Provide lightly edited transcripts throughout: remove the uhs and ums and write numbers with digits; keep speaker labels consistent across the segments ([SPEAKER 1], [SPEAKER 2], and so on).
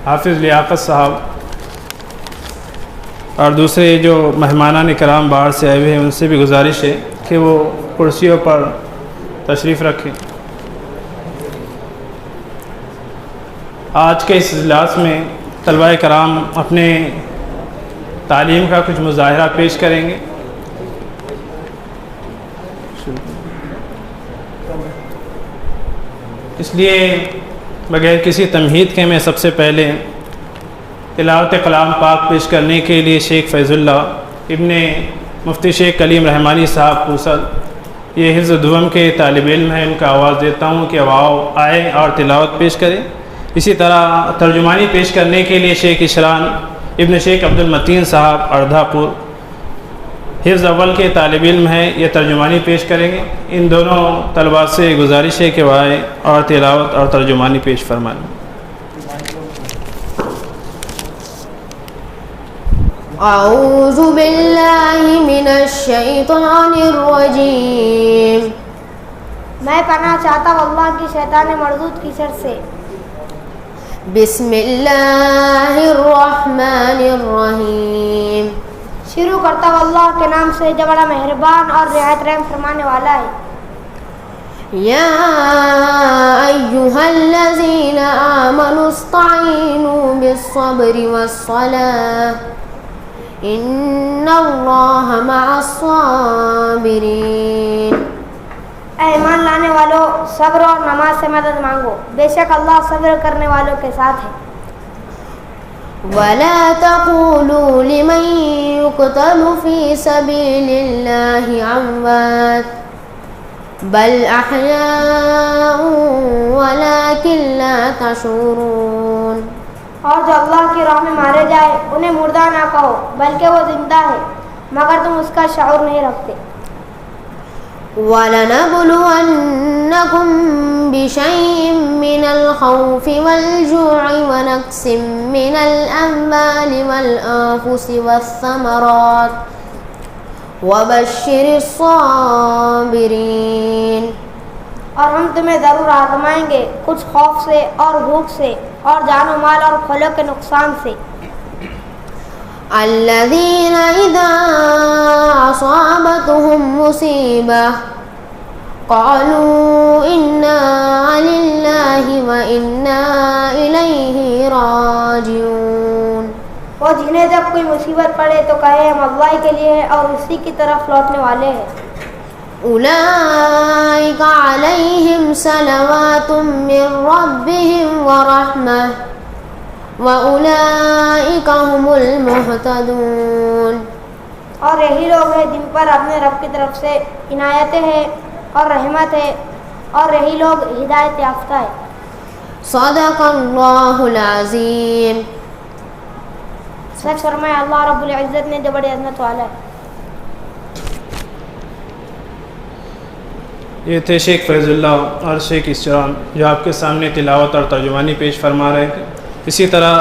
[SPEAKER 1] حافظ لیاقت صاحب اور دوسرے جو مہمانان کرام باہر سے آئے ہوئے ہیں ان سے بھی گزارش ہے کہ وہ کرسیوں پر تشریف رکھیں۔ آج کے اس اجلاس میں طلباء کرام اپنے تعلیم کا کچھ مظاہرہ پیش کریں گے۔ اس لیے بغیر کسی تمہید کے میں سب سے پہلے تلاوت کلام پاک پیش کرنے کے لیے شیخ فیض اللہ ابن مفتی شیخ کلیم رحمانی صاحب پوسد، یہ حفظ دوم کے طالب علم ہیں، ان کا آواز دیتا ہوں کہ آئے اور تلاوت پیش کریں۔ اسی طرح ترجمانی پیش کرنے کے لیے شیخ اشران ابن شیخ عبد المتین صاحب اردھا پور، حفظ اول کے طالب علم ہیں، یہ ترجمانی پیش کریں گے۔ ان دونوں طلباء سے گزارش ہے کہ وہ آئے اور تلاوت اور ترجمانی پیش فرمائیں۔
[SPEAKER 2] اعوذ باللہ من الشیطان الرجیم،
[SPEAKER 3] میں پناہ چاہتا ہوں اللہ کی شیطان مردود کی شر سے۔
[SPEAKER 2] بسم اللہ الرحمن الرحیم،
[SPEAKER 3] شروع کرتا ہوں اللہ کے نام سے جو بڑا مہربان اور نہایت رحم فرمانے والا ہے۔
[SPEAKER 2] یا ایھا الذین آمنوا استعینوا بالصبر والصلاۃ ان اللہ مع الصابرین۔
[SPEAKER 3] اے ایمان لانے والوں، صبر اور نماز سے مدد مانگو، بے شک اللہ صبر کرنے والوں کے ساتھ ہے۔
[SPEAKER 2] ولا تقولوا لمن يقتل في سبيل الله اموات بل احياء ولكن لا تشعرون۔
[SPEAKER 3] اور جو اللہ کی راہ میں مارے جائے انہیں مردہ نہ کہو بلکہ وہ زندہ ہے مگر تم اس کا شعور نہیں رکھتے۔
[SPEAKER 2] وَلَنَبْلُوَنَّكُمْ بِشَيْءٍ مِّنَ الْخَوْفِ وَالْجُوعِ وَنَقْصٍ مِّنَ الْأَمْوَالِ وَالْأَنفُسِ وَالثَّمَرَاتِ وَبَشِّرِ الصَّابِرِينَ۔
[SPEAKER 3] اور ہم تمہیں ضرور آزمائیں گے کچھ خوف سے اور بھوک سے اور جان و مال اور پھلوں کے نقصان سے۔
[SPEAKER 2] الذين إذا أصابتهم مصيبة قالوا إنا لله وإنا إليه راجعون۔
[SPEAKER 3] وہ جنہیں جب کوئی مصیبت پڑے تو کہے ہم اللہ کے لیے ہیں اور اسی کی طرف لوٹنے والے ہیں۔
[SPEAKER 2] أولئك عليهم صلوات من ربهم ورحمة وَأُولَئِكَ هُمُ الْمُهْتَدُونَ۔
[SPEAKER 3] اور یہی لوگ ہیں جن پر اپنے رب کی طرف سے عنایتیں ہیں اور رحمت ہے اور یہی لوگ ہدایت یافتہ ہے۔
[SPEAKER 2] صدق اللہ العظیم۔
[SPEAKER 3] سچ فرمائے اللہ رب العزت نے جو بڑی عظمت والا ہے۔
[SPEAKER 1] یہ تھے شیخ فیض اللہ اور شیخ اشران جو آپ کے سامنے تلاوت اور ترجمانی پیش فرما رہے تھے۔ اسی طرح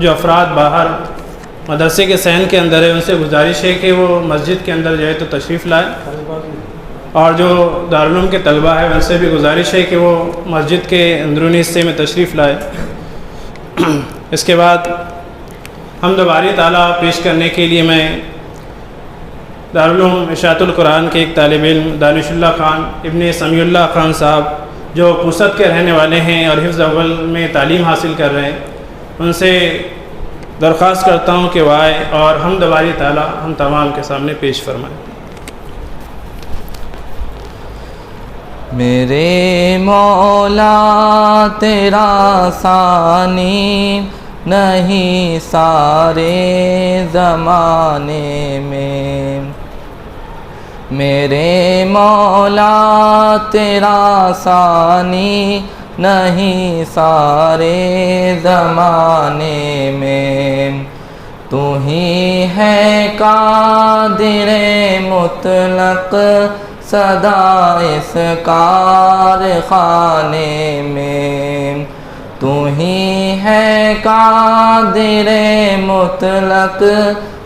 [SPEAKER 1] جو افراد باہر مدرسے کے صحن کے اندر ہے ان سے گزارش ہے کہ وہ مسجد کے اندر جو ہے تو تشریف لائیں، اور جو دارالعلوم کے طلباء ہیں ان سے بھی گزارش ہے کہ وہ مسجد کے اندرونی حصے میں تشریف لائیں۔ اس کے بعد حمد باری تعالیٰ پیش کرنے کے لیے میں دارالعلوم اشاعت القرآن کے ایک طالب علم دانش اللہ خان ابن سمیع اللہ خان صاحب جو پوسد کے رہنے والے ہیں اور حفظ اول میں تعلیم حاصل کر رہے ہیں، ان سے درخواست کرتا ہوں کہ وہ آئے اور حمد باری تعالیٰ ہم تمام کے سامنے پیش فرمائیں۔
[SPEAKER 4] میرے مولا تیرا ثانی نہیں سارے زمانے میں، میرے مولا تیرا ثانی نہیں سارے زمانے میں، تو ہی ہے قادر مطلق سدا اس کارخانے میں، تو ہی ہے قادر مطلق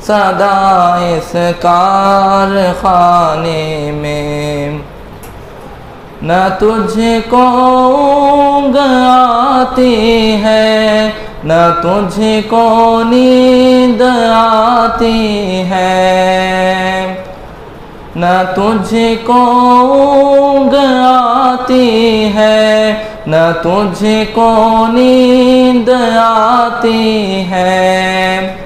[SPEAKER 4] سدا اس کارخانے میں، نہ تجھ کو اونگ آتی ہے نہ تجھ کو نیند آتی ہے، نہ تجھ کو اونگ آتی ہے، نہ تجھ کو نیند آتی ہے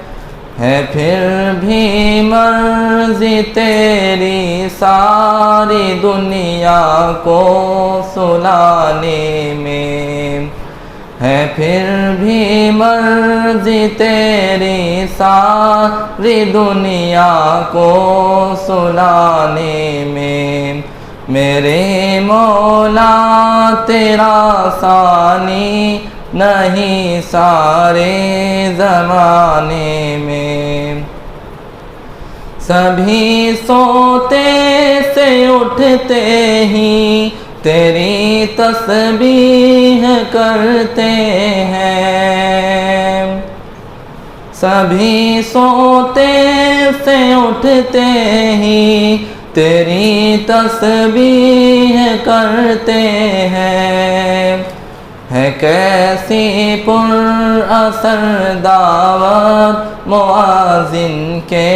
[SPEAKER 4] پھر بھی مرضی تیری ساری دنیا کو سلانے میں، ہے پھر بھی مرضی تیری ساری دنیا کو سلانے میں، میرے مولا تیرا ثانی نہیں سارے زمانے میں، سبھی سوتے سے اٹھتے ہی تیری تسبیح کرتے ہیں، سبھی سوتے سے اٹھتے ہی تیری تسبیح کرتے ہیں، ہے کیسی پر اثر دعوت مؤذن کے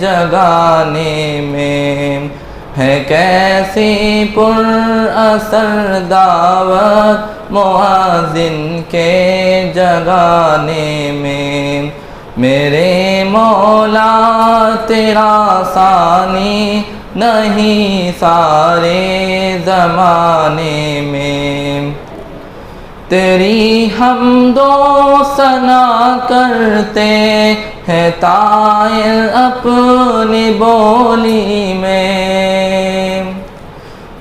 [SPEAKER 4] جگانے میں، ہے کیسی پر اثر دعوت مؤذن کے جگانے میں، میرے مولا تیرا ثانی نہیں سارے زمانے میں، تیری حمد و ثنا کرتے ہیں طائر اپنی بولی میں،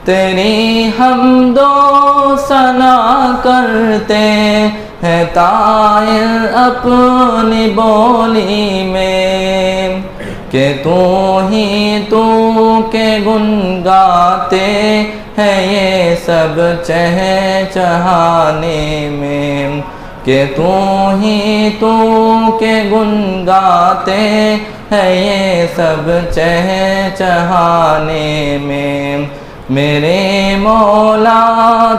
[SPEAKER 4] تیری حمد و ثنا کرتے ہیں طائر اپنی بولی میں، کہ تو ہی تو کے گن گاتے ہیں یہ سب چہچہانے میں، کہ تو ہی تو کے گن گاتے ہیں یہ سب چہچہانے میں، میرے مولا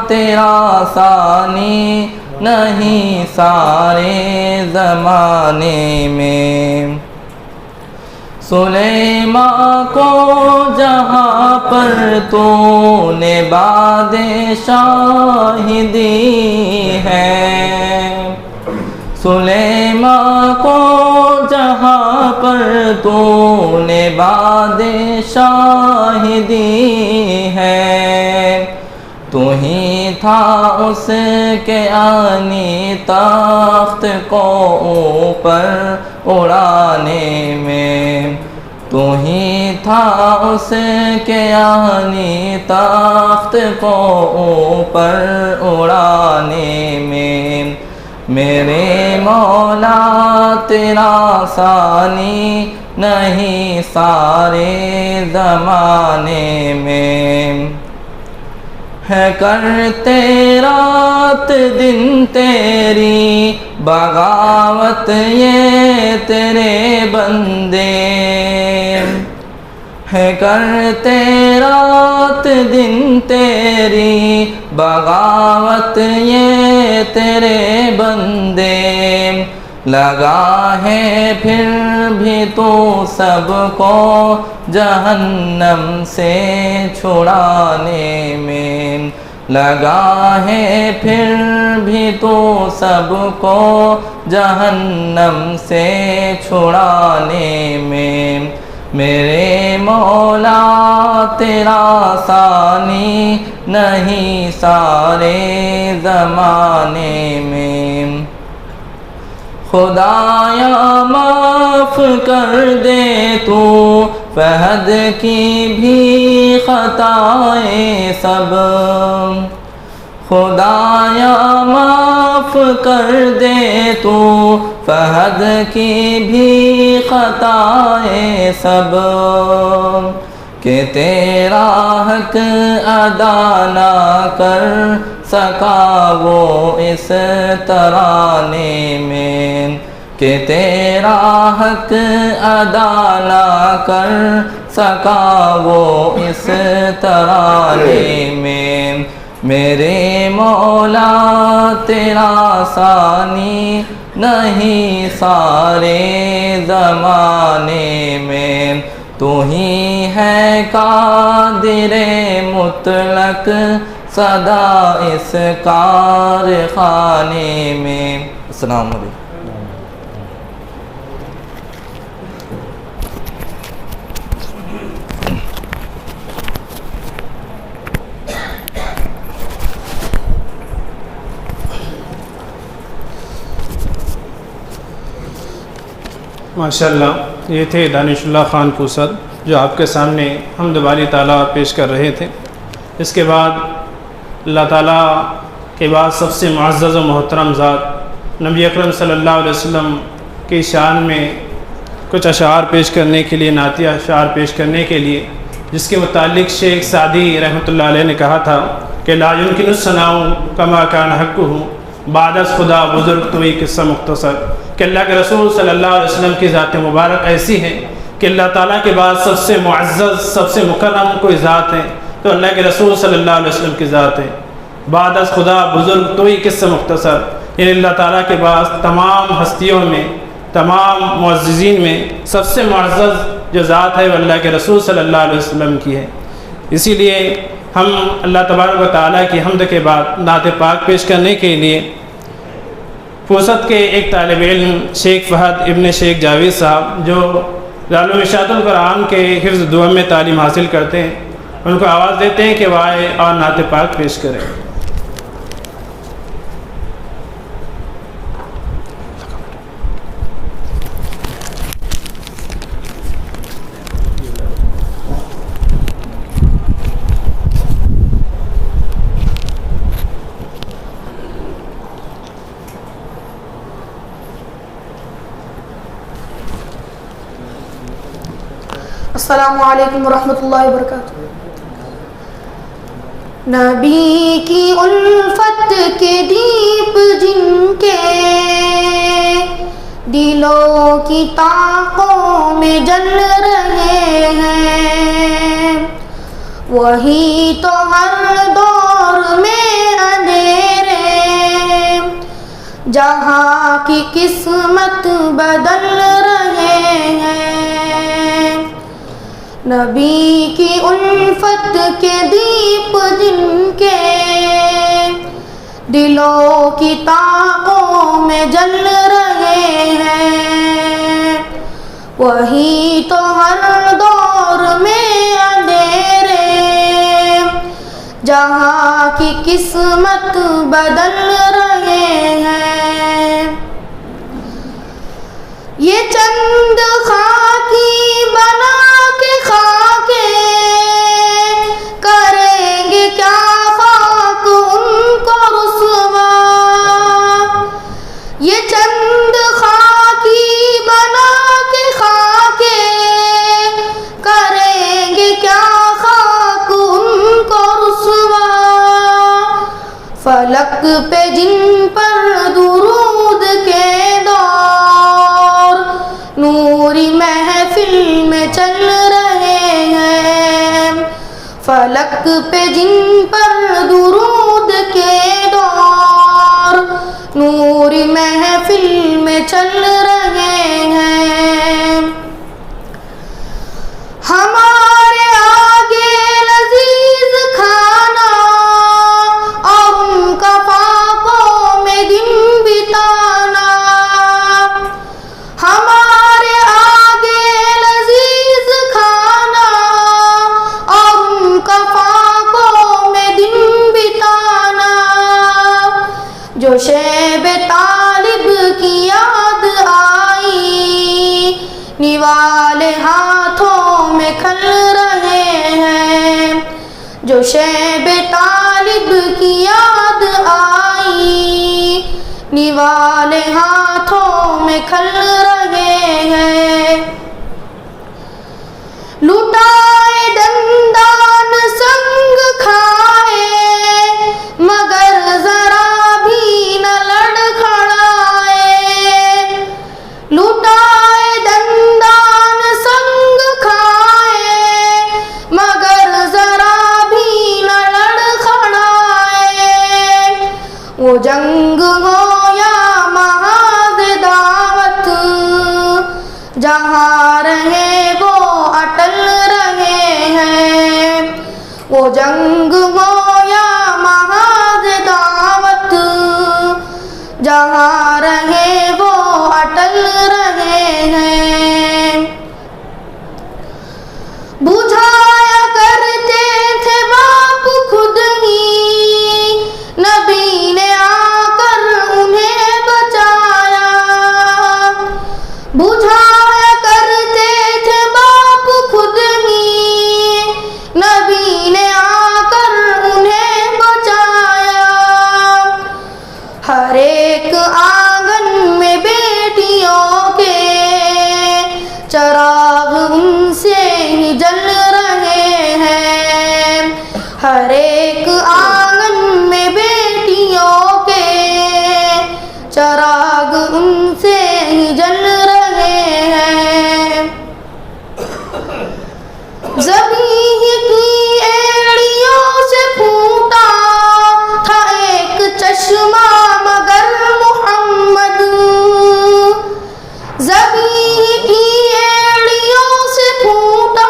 [SPEAKER 4] تیرا ثانی نہیں سارے زمانے میں، سلیمان کو جہاں پر تو نے بادشاہی دی ہے، سلیمان کو جہاں پر تو نے بادشاہی دی ہے، تو ہی تھا اس کے آنی تخت کو اوپر اڑانے میں، تو ہی تھا اس کے آنی تخت کو اوپر اڑانے میں، میرے مولا تیرا ثانی نہیں سارے زمانے میں، ہے کرتے رات دن تیری بغاوت یہ تیرے بندے، ہے کرتے رات دن تیری بغاوت یہ تیرے بندے، لگا ہے پھر بھی تو سب کو جہنم سے چھڑانے میں، لگا ہے پھر بھی تو سب کو جہنم سے چھڑانے میں، میرے مولا تیرا ثانی نہیں سارے زمانے میں، خدایا معاف کر دے تو فہد کی بھی خطائیں سب، خدایا معاف کر دے تو فہد کی بھی خطائیں سب، کہ تیرا حق ادا نہ کر سکا وہ اس ترانے میں، کہ تیرا حق ادا نہ کر سکا وہ اس ترانے میں، میرے مولا تیرا ثانی نہیں سارے زمانے میں، تو ہی ہے قادر مطلق صدا اس کارخانے میں۔ السلام علیکم۔
[SPEAKER 1] ماشاءاللہ، یہ تھے دانش اللہ خان پوسد جو آپ کے سامنے حمد باری تعالیٰ پیش کر رہے تھے۔ اس کے بعد اللہ تعالیٰ کے بعد سب سے معزز و محترم ذات نبی اکرم صلی اللہ علیہ وسلم کی شان میں کچھ اشعار پیش کرنے کے لیے، نعتیہ اشعار پیش کرنے کے لیے، جس کے متعلق شیخ سعدی رحمۃ اللہ علیہ نے کہا تھا کہ لا يمكن الثناء كما كان حقه بعد از خدا بزرگ تو یہ قصہ مختصر، کہ اللہ کے رسول صلی اللہ علیہ وسلم کی ذات مبارک ایسی ہے کہ اللہ تعالیٰ کے بعد سب سے معزز، سب سے مکرم کوئی ذات ہے تو اللہ کے رسول صلی اللہ علیہ وسلم کی ذات ہے۔ بعد از خدا بزرگ تو یہ قصہ مختصر، یعنی اللہ تعالیٰ کے بعد تمام ہستیوں میں، تمام معززین میں سب سے معزز جو ذات ہے وہ اللہ کے رسول صلی اللہ علیہ وسلم کی ہے۔ اسی لیے ہم اللہ تبارک و تعالیٰ کی حمد کے بعد نعت پاک پیش کرنے کے لیے پوسد کے ایک طالب علم شیخ فہد ابن شیخ جاوید صاحب جو دارالعلوم اشاعۃ القرآن کے حفظ دعا میں تعلیم حاصل کرتے ہیں، ان کو آواز دیتے ہیں کہ وہ آئے اور نعت پاک پیش کریں۔
[SPEAKER 5] السلام علیکم ورحمۃ اللہ وبرکاتہ۔ نبی کی الفت کے دیپ جن کے دلوں کی طاقوں میں جل رہے ہیں، وہی تو ہر دور میں اندھیرے جہاں کی قسمت بدل رہے ہیں۔ نبی کی الفت کے دیپ جن کے دلوں کی طاقوں میں جل رہے ہیں، وہی تو ہر دور میں اندھیرے جہاں کی قسمت بدل رہے ہیں۔ یہ چند خاکی بنا کے خاکے کریں گے کیا خاک ان کو رسوا، یہ چند خاکی بنا کے خاکے کریں گے کیا خاک ان کو رسوا، فلک پہ جن پر درود کے نوری محفل میں چل رہے ہیں، فلک پہ جن پر درود کے دور نوری محفل میں چل رہے ہیں۔ ہمارے آگے لذیذ کھانا اور ان کا پاکوں میں دن بتانا، ہمارے آگے لذیذ کھانا اور ان کا پاکوں میں دن بتانا، جو شیب طالب کی یاد آئی نوالے ہاتھوں میں کھل رہے ہیں، جو شیب طالب کی یاد آئی نوالے ہاتھوں میں کھل رہے ہیں۔ لٹائے دندان سنگ کھائے مگر ذرا بھی نہ لڑکھڑائے، لٹائے دندان سنگ کھائے مگر ذرا بھی نہ لڑکھڑائے، جہاں رہے وہ اٹل رہے ہیں، وہ جنگ ہو یا محاذ دعوت، جہاں رہے وہ اٹل رہے ہیں۔ بجھایا کرتے تھے باپ خود ہی، نبی نے آ کر انہیں بچایا۔ بجھایا کرتے تھے باپ خود ہی، نبی نے آ کر انہیں بچایا۔ ہر ایک آنگن میں بیٹیوں کے چراغ ان سے ہی جل رہے ہیں، ہر ایک آنگن میں بیٹیوں کے چراغ ان سے ہی جل رہے ہیں۔ زمین کی ایڑیوں سے پھوٹا تھا ایک چشمہ مگر محمد، زمین کی ایڑیوں سے پھوٹا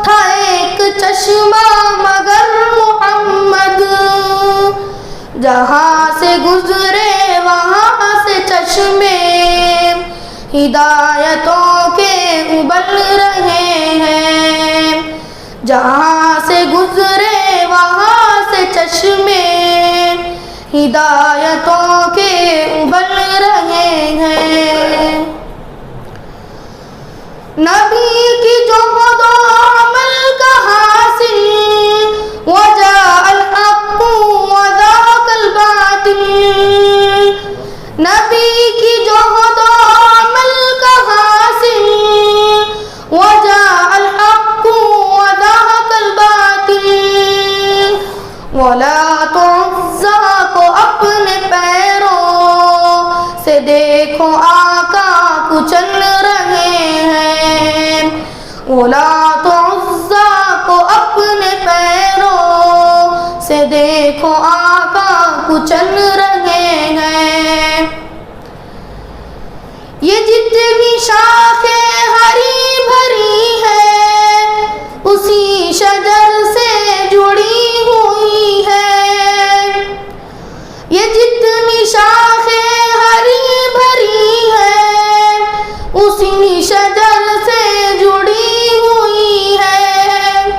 [SPEAKER 5] تھا ایک چشمہ مگر محمد، جہاں سے گزرے وہاں سے چشمے ہدایتوں کے ابل رہے ہیں، جہاں سے گزرے وہاں سے چشمے ہدایتوں کے ابل رہے ہیں۔ نبی کی جوہد و عمل کا حاصل، وجاء الحق وذاق الباطل، نبی کی جوہد و عمل کا حاصل، وجاء الحق وذاق الباطل۔ ولا تعزا کو اپنے پیروں سے دیکھو آقا کچل رہے ہیں، ولا تعزا کو اپنے پیروں سے دیکھو آقا کچل رہے ہیں۔ یہ جتنی شاخیں ہری بھری ہے اسی شجر سے جڑی ہوئی ہے، یہ جتنی شاخیں ہری بھری ہے اسی شجر سے جڑی ہوئی ہے،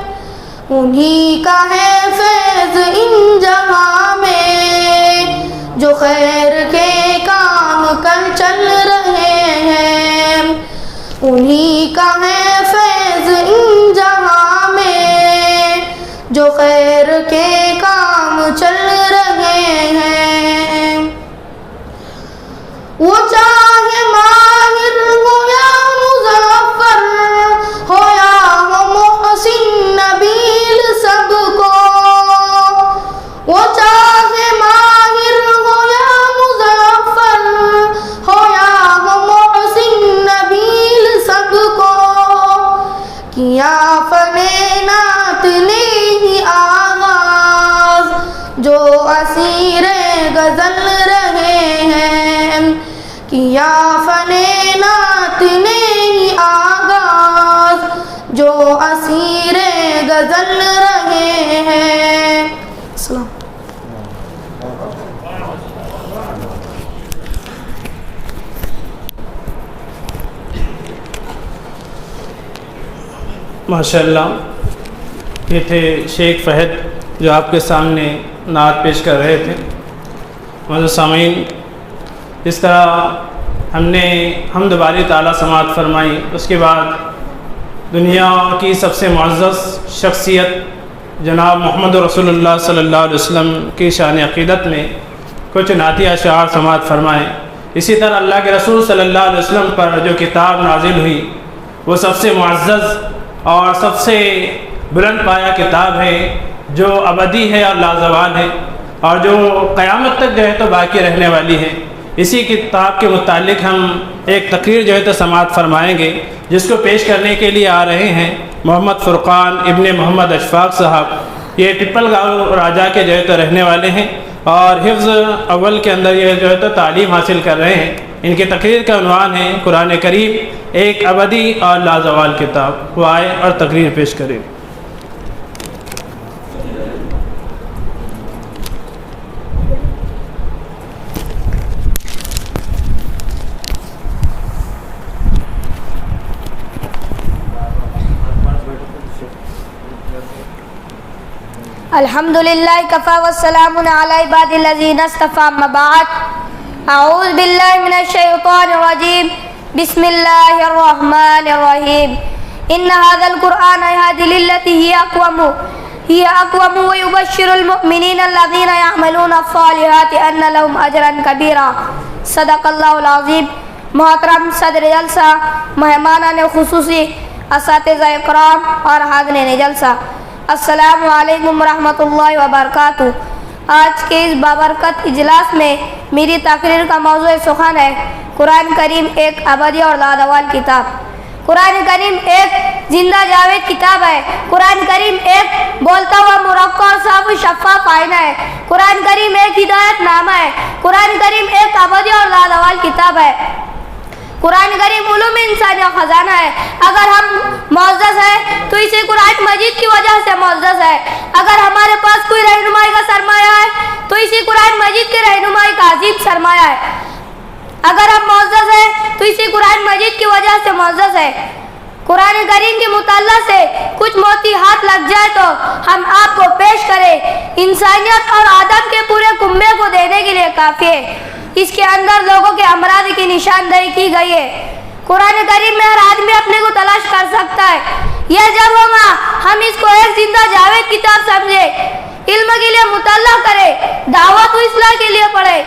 [SPEAKER 5] انہی کا ہے فیض ان جہاں میں جو خیر کے کام کر چل رہے ہیں، انہی کا ہے فیض ان جہاں میں جو خیر کے کام چل رہے ہیں۔ وہ چاہے ماہر ہو یا مظفر ہو یا ہو محسن نبیل سب کو، وہ چاہے ماہر ہو یا مظفر ہو یا ہو محسن نبیل سب کو، کیا فنے نعت نے ہی آغاز جو اسیر غزل رہے ہیں، کیا فنے نعت نے ہی آغاز جو اسیر غزل رہے ہیں۔ السلام۔
[SPEAKER 1] ماشاءاللہ، یہ تھے شیخ فہد جو آپ کے سامنے نعت پیش کر رہے تھے۔ معزز سامعین، اس طرح ہم نے حمد باری تعالیٰ سماعت فرمائی، اس کے بعد دنیا کی سب سے معزز شخصیت جناب محمد رسول اللہ صلی اللہ علیہ وسلم کی شان عقیدت میں کچھ نعتی اشعار سماعت فرمائے۔ اسی طرح اللہ کے رسول صلی اللہ علیہ وسلم پر جو کتاب نازل ہوئی وہ سب سے معزز اور سب سے بلند پایہ کتاب ہے، جو ابدی ہے اور لازوال ہے، اور جو قیامت تک جو ہے تو باقی رہنے والی ہے۔ اسی کتاب کے متعلق ہم ایک تقریر جو ہے تو سماعت فرمائیں گے، جس کو پیش کرنے کے لیے آ رہے ہیں محمد فرقان ابن محمد اشفاق صاحب۔ یہ ٹپل گاؤں راجا کے جو ہے تو رہنے والے ہیں، اور حفظ اول کے اندر یہ جو ہے تو تعلیم حاصل کر رہے ہیں۔ ان کی تقریر کا عنوان ہے قرآن کریم ایک ابدی اور لازوال کتاب۔ وہ آئے اور تقریر پیش کریں۔
[SPEAKER 3] الحمد للہ کفا والسلام علی عباد الذین اصطفى اما بعد اعوذ باللہ من الشیطان الرجیم بسم اللہ الرحمن الرحیم ان هذا القرآن يهدي للتي هي اقوم ويبشر المؤمنین الذین يعملون الصالحات ان لهم اجرا کبیرا۔ صدق اللہ العظیم۔ محترم صدر جلسہ، مہمانان خصوصی، اساتذہ اکرام اور حاضرین جلسہ، السلام علیکم ورحمۃ اللہ وبرکاتہ۔ آج کے اس بابرکت اجلاس میں میری تقریر کا موضوع سخن ہے قرآن کریم ایک ابدی اور لازوال کتاب۔ قرآن کریم ایک زندہ جاوید کتاب ہے۔ قرآن کریم ایک بولتا ہوا مرکب اور صاف و شفاف آئینہ ہے۔ قرآن کریم ایک ہدایت نامہ ہے۔ قرآن کریم ایک ابدی اور لازوال کتاب ہے۔ قرآن کریم علوم انسانی کا خزانہ ہے۔ اگر ہم معزز ہیں تو اسے قرآن مجید کی وجہ سے معزز ہے۔ اگر ہمارے پاس کوئی رہنمائی کا سرمایہ ہے تو اسی قرآن مجید کے رہنمائی کا عظیم سرمایہ ہے۔ اگر ہم معزز ہیں تو اسی قرآن مجید کی وجہ سے معزز ہے۔ قرآن کریم کے مطالعہ سے کچھ موتی ہاتھ لگ جائے تو ہم آپ کو پیش کریں، انسانیت اور آدم کے پورے کنبے کو دینے کے لیے کافی ہے۔ اس کے اندر لوگوں کے امراض کی نشاندہی کی گئی ہے۔ قرآن کریم میں ہر آدمی اپنے کو تلاش کر سکتا ہے۔ یہ جب ہوگا ہم اس کو ایک زندہ جاوید کتاب سمجھے، علم کے لیے مطالعہ کرے، دعوت و اصلاح کے لیے پڑھے۔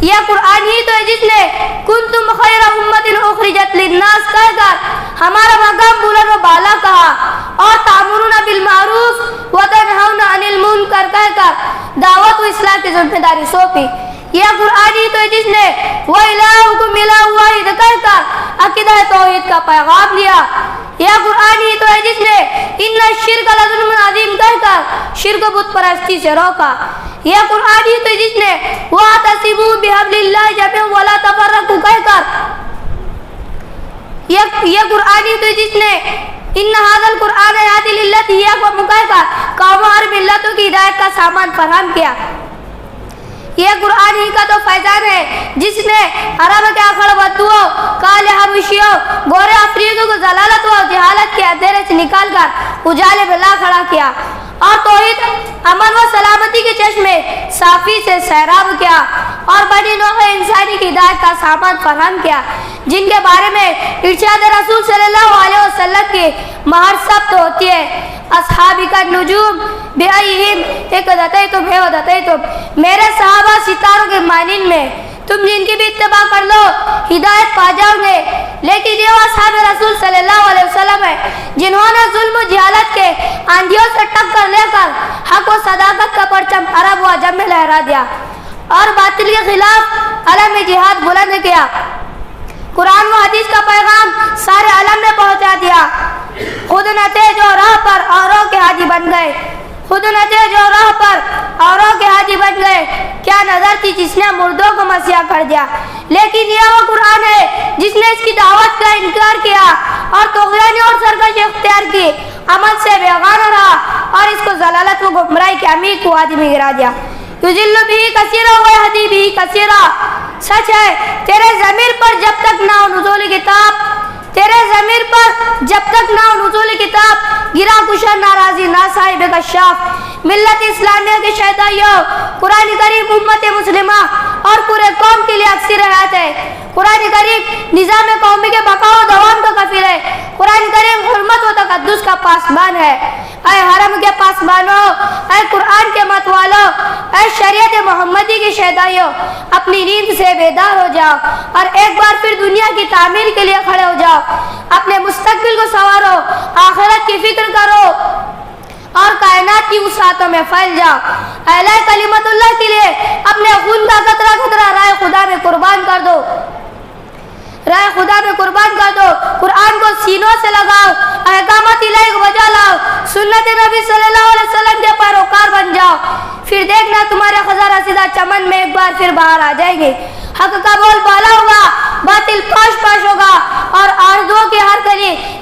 [SPEAKER 3] یہ قرآن ہی تو ہے جس نے کنتم خیر امت اخرجت للناس کہہ کر ہمارا مقام بلند و بالا کہا، اور تأمرون بالمعروف وتنہون عن المنکر کہہ کر دعوت و اصلاح کی ذمہ داری سونپی۔ یہ قرآن ہی تو ہے جس نے وَإِلَٰهُكُمْ إِلَٰهٌ وَاحِدٌ کہہ کر عقیدہ توحید کا پیغام دیا۔ یہ قرآن ہی تو ہے جس نے اِنَّ الشِّرْكَ لَظُلْمٌ عَظِيمٌ کہہ کر شرک و بت پرستی سے روکا۔ یہ قرآن ہی تو ہے جس نے وَاعْتَصِمُوا بِحَبْلِ اللَّهِ جَمِيعًا وَلَا تَفَرَّقُوا کہہ کر یہ قرآن ہی تو ہے جس نے ان هذا القرآن يهدي للتي هي اقوم کہہ کر قوم اور ملتوں کی ہدایت کا سامان فراہم کیا۔ یہ قرآن ہی کا تو فیضان ہے جس نے عرب کے آخر بدوؤں، کالے حبشیوں، گورے افریقیوں کو ضلالت و جہالت کے اندھیرے سے نکال کر اجالے میں لا کھڑا کیا، اور توحید، امن و سلامتی کے چشمے صافی سے سیراب کیا، اور بنی نوع انسانی کی ہدایت کا سامان فراہم کیا، جن کے بارے میں ارشاد رسول صلی اللہ علیہ وسلم کی مہر ثبت ہوتی ہے۔ اصحابی کا نجوم بِأَيِّهِمْ اقتدیتم اهتدیتم، میرے صحابہ ستاروں کے مانند میں، تم جن کی بھی اتباع کر لو ہدایت پا جاؤ گے۔ لیکن یہ اصحاب رسول صلی اللہ علیہ وسلم ہے جنہوں نے ظلم و جہالت کے آندھیوں سے ٹکر لے کر حق و صداقت کا پرچم عرب و عجم میں لہرا دیا اور باطل کے خلاف علم جہاد بلند کیا۔ قرآن و حدیث کا پیغام سارے عالم میں پہنچا دیا۔ خود نتے جو راہ پر اوروں کے حاجی بن گئے، خود نتے جو راہ پر اوروں کے حاجی بن گئے، کیا نظر تھی جس نے مردوں کو مسیح کر دیا۔ لیکن یہ وہ قرآن ہے جس نے اس کی دعوت کا انکار کیا اور طغیانی اور سرکشی اختیار کی، عمل سے بیگانہ رہا اور اس کو ضلالت و گمراہی کے عمیق وادی میں گرا دیا۔ یضل به کثیرا ویہدی به کثیرا، سچ ہے تیرے ضمیر پر جب تک نہ ہو نزول کتاب، تیرے ضمیر پر جب تک نہ ہو نزول کتاب، گرا کشا ناراضی نہ صاحب کشاف۔ ملت اسلامیہ کے شہدائیوں، قرآن کریم امت مسلمہ اور پورے قوم کے لیے اکثر حیات ہے۔ قرآن کریم نظام قومی کے بقا و دوام کا کفیل ہے۔ قرآن کریم حرمت و تقدس کا پاسبان ہے۔ اے حرم کے پاسبانوں، اے قرآن کے متوالوں، اے شریعت محمدی کے شہدائیوں، اپنی نیند سے بیدار ہو جاؤ اور ایک بار پھر دنیا کی تعمیر کے لیے کھڑے ہو جاؤ۔ اپنے مستقبل کو سنوارو، آخرت کی فکر کرو اور کائنات کی وسعتوں میں پھیل جاؤ۔ اعلی کلمت اللہ کے لیے اپنے خون کا قطرہ قطرہ راہ خدا میں قربان کر دو، راہ خدا میں قربان کر دو۔ قرآن کو سینوں سے لگاؤ، احکامات الہی کو بجا لاؤ، سنت نبی صلی اللہ علیہ وسلم کے پیروکار بن جاؤ، پھر دیکھنا تمہارے خزانہ رسیدہ چمن میں ایک بار پھر باہر آ جائیں گے۔ حق کا بول بالا ہوگا،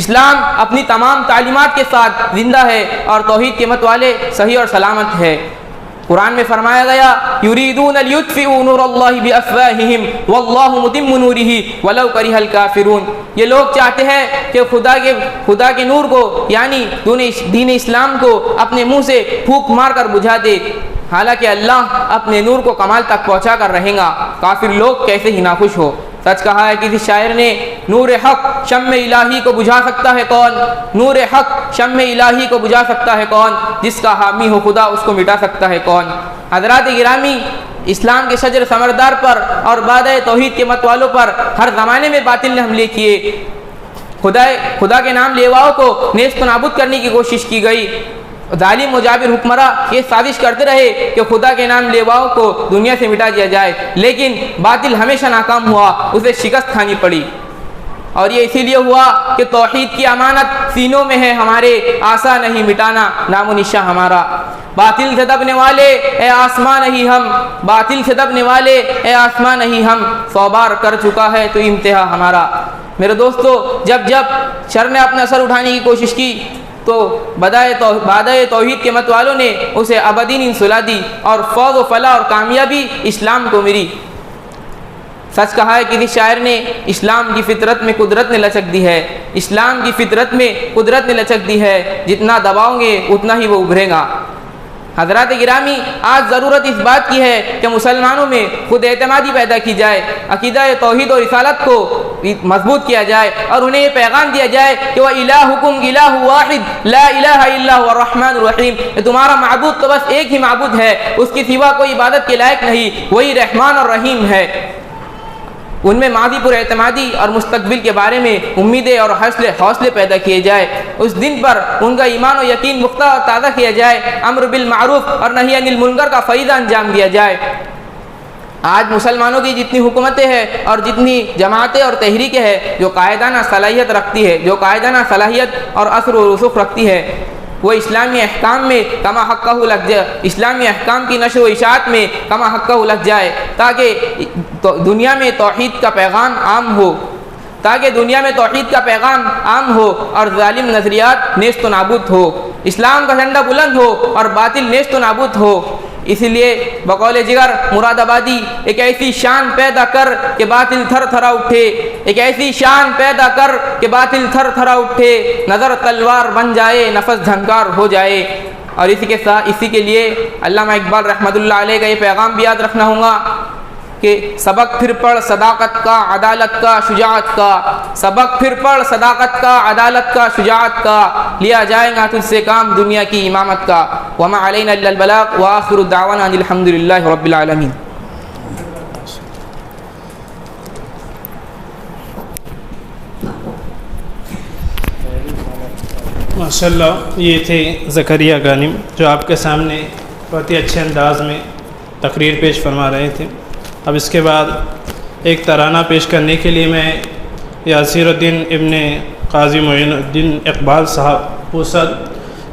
[SPEAKER 6] اسلام اپنی تمام تعلیمات کے ساتھ زندہ ہے اور توحید کے مت والے صحیح اور سلامت ہے۔ قرآن میں فرمایا گیا یریدون لیطفئوا نور اللہ بافواہہم واللہ متم نورہ ولو کرہ الکافرون، یہ لوگ چاہتے ہیں کہ خدا کے نور کو یعنی دین اسلام کو اپنے منہ سے پھونک مار کر بجھا دے، حالانکہ اللہ اپنے نور کو کمال تک پہنچا کر رہیں گا، کافر لوگ کیسے ہی ناخوش ہو۔ سچ کہا ہے کسی شاعر نے، نور حق شمع الہی کو بجھا سکتا ہے کون، نور حق شمع الہی کو بجھا سکتا ہے کون، جس کا حامی ہو خدا اس کو مٹا سکتا ہے کون۔ حضرات گرامی، اسلام کے شجر ثمردار پر اور بادۂ توحید کے مت والوں پر ہر زمانے میں باطل نے حملے کیے، خدا کے نام لیواؤں کو نیست و نابود کرنے کی کوشش کی گئی۔ ظالم و جابر حکمراں یہ سازش کرتے رہے کہ خدا کے نام لیواؤں کو دنیا سے مٹا دیا جائے، لیکن باطل ہمیشہ ناکام ہوا، اسے شکست کھانی پڑی، اور یہ اسی لیے ہوا کہ توحید کی امانت سینوں میں ہے ہمارے، آسا نہیں مٹانا نام و نشاں ہمارا۔ باطل سے دبنے والے اے آسمان نہیں ہم، باطل سے دبنے والے اے آسمان نہیں ہم، 100 بار کر چکا ہے تو امتحان ہمارا۔ میرے دوستو، جب شر نے اپنا سر اٹھانے کی کوشش کی تو بادۂ توحید کے مت والوں نے اسے ابدی نیند سلا دی، اور فوز و فلاح اور کامیابی اسلام کو ملی۔ سچ کہا ہے کسی شاعر نے، اسلام کی فطرت میں قدرت نے لچک دی ہے، اسلام کی فطرت میں قدرت نے لچک دی ہے، جتنا دباؤ گے اتنا ہی وہ ابھرے گا۔ حضرات گرامی، آج ضرورت اس بات کی ہے کہ مسلمانوں میں خود اعتمادی پیدا کی جائے، عقیدہ توحید و رسالت کو مضبوط کیا جائے، اور انہیں یہ پیغام دیا جائے کہ وہ الہکم الہ واحد لا الہ الا هو الرحمن الرحیم، تمہارا معبود تو بس ایک ہی معبود ہے، اس کے سوا کوئی عبادت کے لائق نہیں، وہی رحمان اور رحیم ہے۔ ان میں ماضی پر اعتمادی اور مستقبل کے بارے میں امیدیں اور حوصلے پیدا کیے جائے، اس دن پر ان کا ایمان و یقین پختہ اور تازہ کیا جائے، امر بالمعروف اور نہی عن المنکر کا فریضہ انجام دیا جائے۔ آج مسلمانوں کی جتنی حکومتیں ہیں اور جتنی جماعتیں اور تحریکیں ہیں جو قائدانہ صلاحیت رکھتی ہے، جو قائدانہ صلاحیت اور اثر و رسوخ رکھتی ہے، وہ اسلامی احکام میں کما حقہ لگ جائے، اسلامی احکام کی نشر و اشاعت میں کما حقہ لگ جائے، تاکہ دنیا میں توحید کا پیغام عام ہو، تاکہ دنیا میں توحید کا پیغام عام ہو اور ظالم نظریات نیست و نابود ہو، اسلام کا جھنڈا بلند ہو اور باطل نیست و نابود ہو۔ اسی لیے بقول جگر مراد آبادی ایک ایسی شان پیدا کر کہ باطل تھر تھرا اٹھے، ایک ایسی شان پیدا کر کہ باطل تھر تھرا اٹھے، نظر تلوار بن جائے نفس جھنکار ہو جائے۔ اور اسی کے لیے علامہ اقبال رحمۃ اللہ علیہ کا یہ پیغام بھی یاد رکھنا ہوگا کہ سبق پھر پڑھ صداقت کا، عدالت کا، شجاعت کا، سبق پھر پڑھ صداقت کا، عدالت کا، شجاعت کا، لیا جائے گا تجھ سے کام دنیا کی امامت کا۔ وما علینا الا البلاغ وآخر دعوانا ان الحمد للہ رب العالمین۔
[SPEAKER 1] ماشاءاللہ، یہ تھے زکریا غانم جو آپ کے سامنے بہت ہی اچھے انداز میں تقریر پیش فرما رہے تھے۔ اب اس کے بعد ایک ترانہ پیش کرنے کے لیے میں یاسر الدین ابن قاضی معین الدین اقبال صاحب پوسد،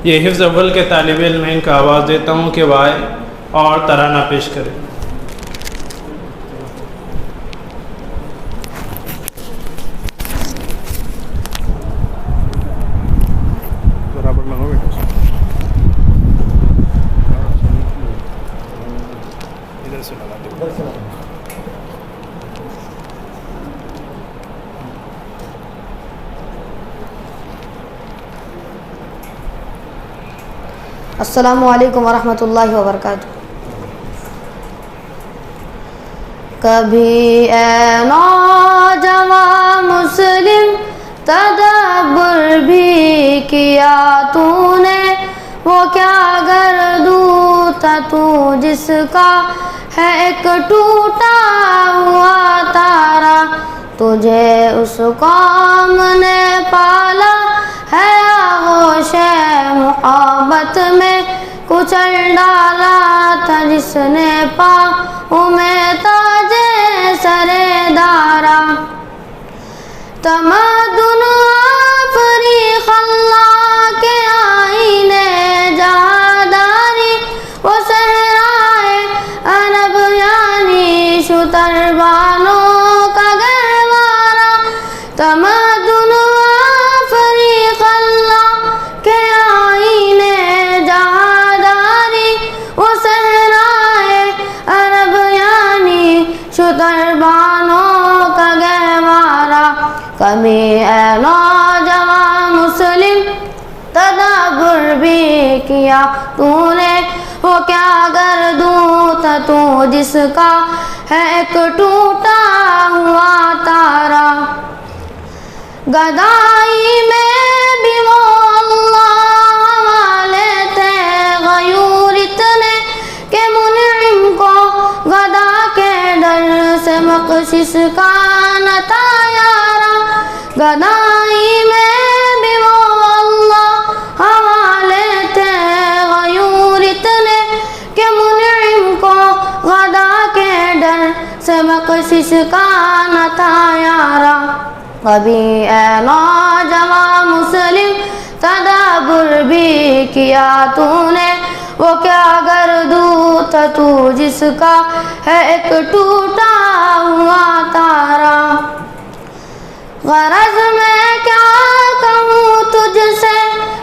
[SPEAKER 1] یہ حفظ اول کے طالب علم ہیں، ان کا آواز دیتا ہوں کہ وہ آئے اور ترانہ پیش کریں۔
[SPEAKER 2] السلام علیکم ورحمۃ اللہ وبرکاتہ۔ کبھی اے نوجوان مسلم تدبر بھی کیا تو نے، وہ کیا گردوں تھا تو جس کا ہے ایک ٹوٹا ہوا تارا، تجھے اس قوم نے پالا ہے آغوش محبت میں کچل ڈالا تھا، جس نے پاؤں میں تاج سرے دارا، تمدن افریق اللہ کے آئینے جہاداری، وہ صحرائے عرب یعنی شتربانوں کا گہوارہ، تمدن افریق کیا تو نے، وہ کیا گردوں تھا تو جس کا ہے ایک ٹوٹا ہوا تارا۔ گدائی میں بھی وہ اللہ والے تھے غیور اتنے کہ منعم کو گدا کے ڈر سے مقصص کا نہ تھا یارا۔ گدائی میں بھی وہ اللہ والے تھے غیور اتنے کہ منعم کو گدا کے ڈر سے مقصص کا نہ تھا یارا۔ کبھی اے نوجوان مسلم تدبر بھی کیا تو نے، وہ کیا گردوں تھا تو جس کا ہے ایک ٹوٹا ہوا تارا۔ غرض میں کیا کہوں تجھ سے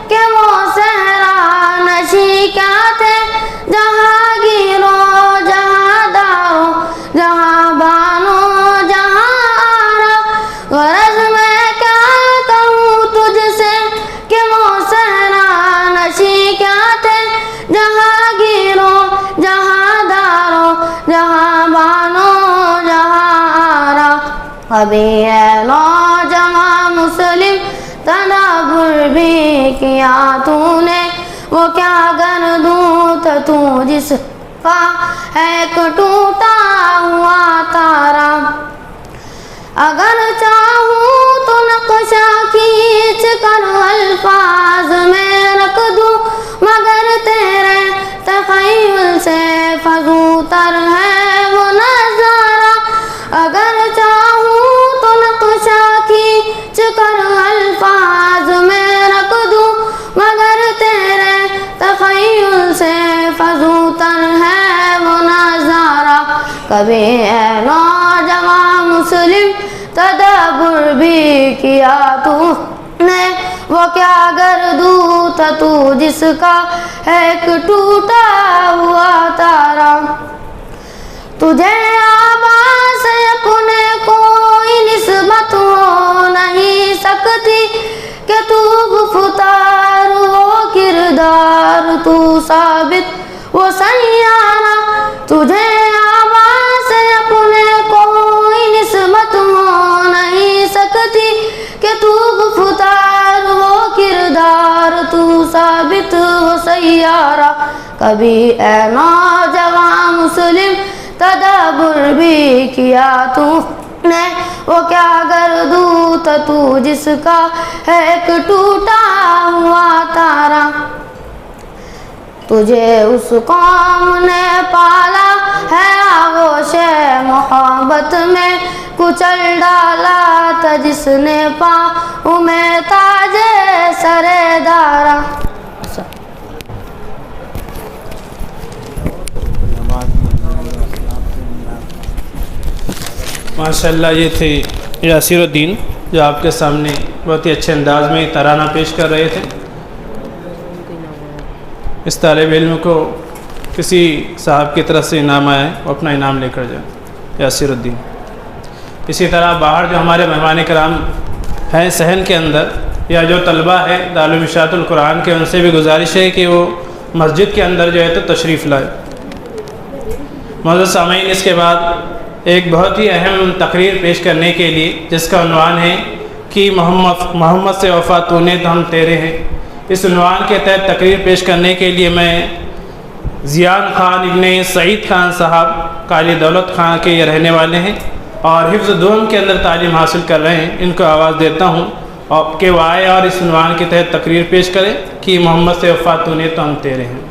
[SPEAKER 2] کہ وہ صحرا نشی کیا تھے، جہاں گیرو جہاں دارو جہاں بانو جہاں آرا۔ غرض میں کیا کہوں تجھ سے کہ وہ صحرا نشی کیا تھے، جہاں گیرو جہاں دارو جہاں بانو جہاں آرا۔ ابھی اے نوجوان مسلم تدبر بھی کیا تو نے، وہ کیا گردوں تھا تو جس کا ہے ایک ٹوٹا ہوا تارا۔ اگر چاہوں تو نقشہ کھینچ کر الفاظ میں رکھ دوں، مگر تیرے تخیل سے فزوں تر ہے وہ نظارہ۔ اگر چاہوں تو نقشہ کھینچ کر الفاظ میں رکھ دوں، مگر تیرے تخیل سے فزوں تر ہے وہ نظارہ۔ کبھی اے نوجوان مسلم تدبر بھی کیا تو نے، وہ کیا گردوں تھا تو جس کا ہے ایک ٹوٹا ہوا تارا۔ تجھے آبا سے اپنے کوئی نسبت ہو نہیں سکتی کہ تو گفتار وہ کردار تو ثابت وہ سیارہ۔ تجھے آبا سے اپنے کوئی نسبت ہو نہیں سکتی کہ تو گفتار وہ کردار تو ثابت وہ سیارہ۔ کبھی اے نوجوان مسلم تدبر بھی کیا تو نے، وہ کیا گردوں تھا تو جس کا ہے ایک ٹوٹا ہوا تارا۔ تجھے اس قوم نے پالا ہے آغوش محبت میں، کچل ڈالا تھا جس نے پاؤں میں تاج سر دارا۔
[SPEAKER 1] ماشاءاللہ یہ تھے یاسر الدین جو آپ کے سامنے بہت ہی اچھے انداز میں ترانہ پیش کر رہے تھے۔ اس طالب علم کو کسی صاحب کی طرف سے انعام آیا ہے، وہ اپنا انعام لے کر جائیں، یاسر الدین۔ اسی طرح باہر جو ہمارے مہمان کرام ہیں صحن کے اندر، یا جو طلبہ ہے دارالعلوم اشاعت القرآن کے، ان سے بھی گزارش ہے کہ وہ مسجد کے اندر جو ہے تو تشریف لائے۔ معزز سامعین، اس کے بعد ایک بہت ہی اہم تقریر پیش کرنے کے لیے، جس کا عنوان ہے کہ محمد سے وفا تو نے تو ہم تیرے ہیں، اس عنوان کے تحت تقریر پیش کرنے کے لیے میں زیان خان ابن سعید خان صاحب قالی دولت خان کے یہ رہنے والے ہیں اور حفظ دوم کے اندر تعلیم حاصل کر رہے ہیں، ان کو آواز دیتا ہوں اور کہ وہ آئے اور اس عنوان کے تحت تقریر پیش کریں کہ محمد سے وفا تو نے تو ہم تیرے ہیں۔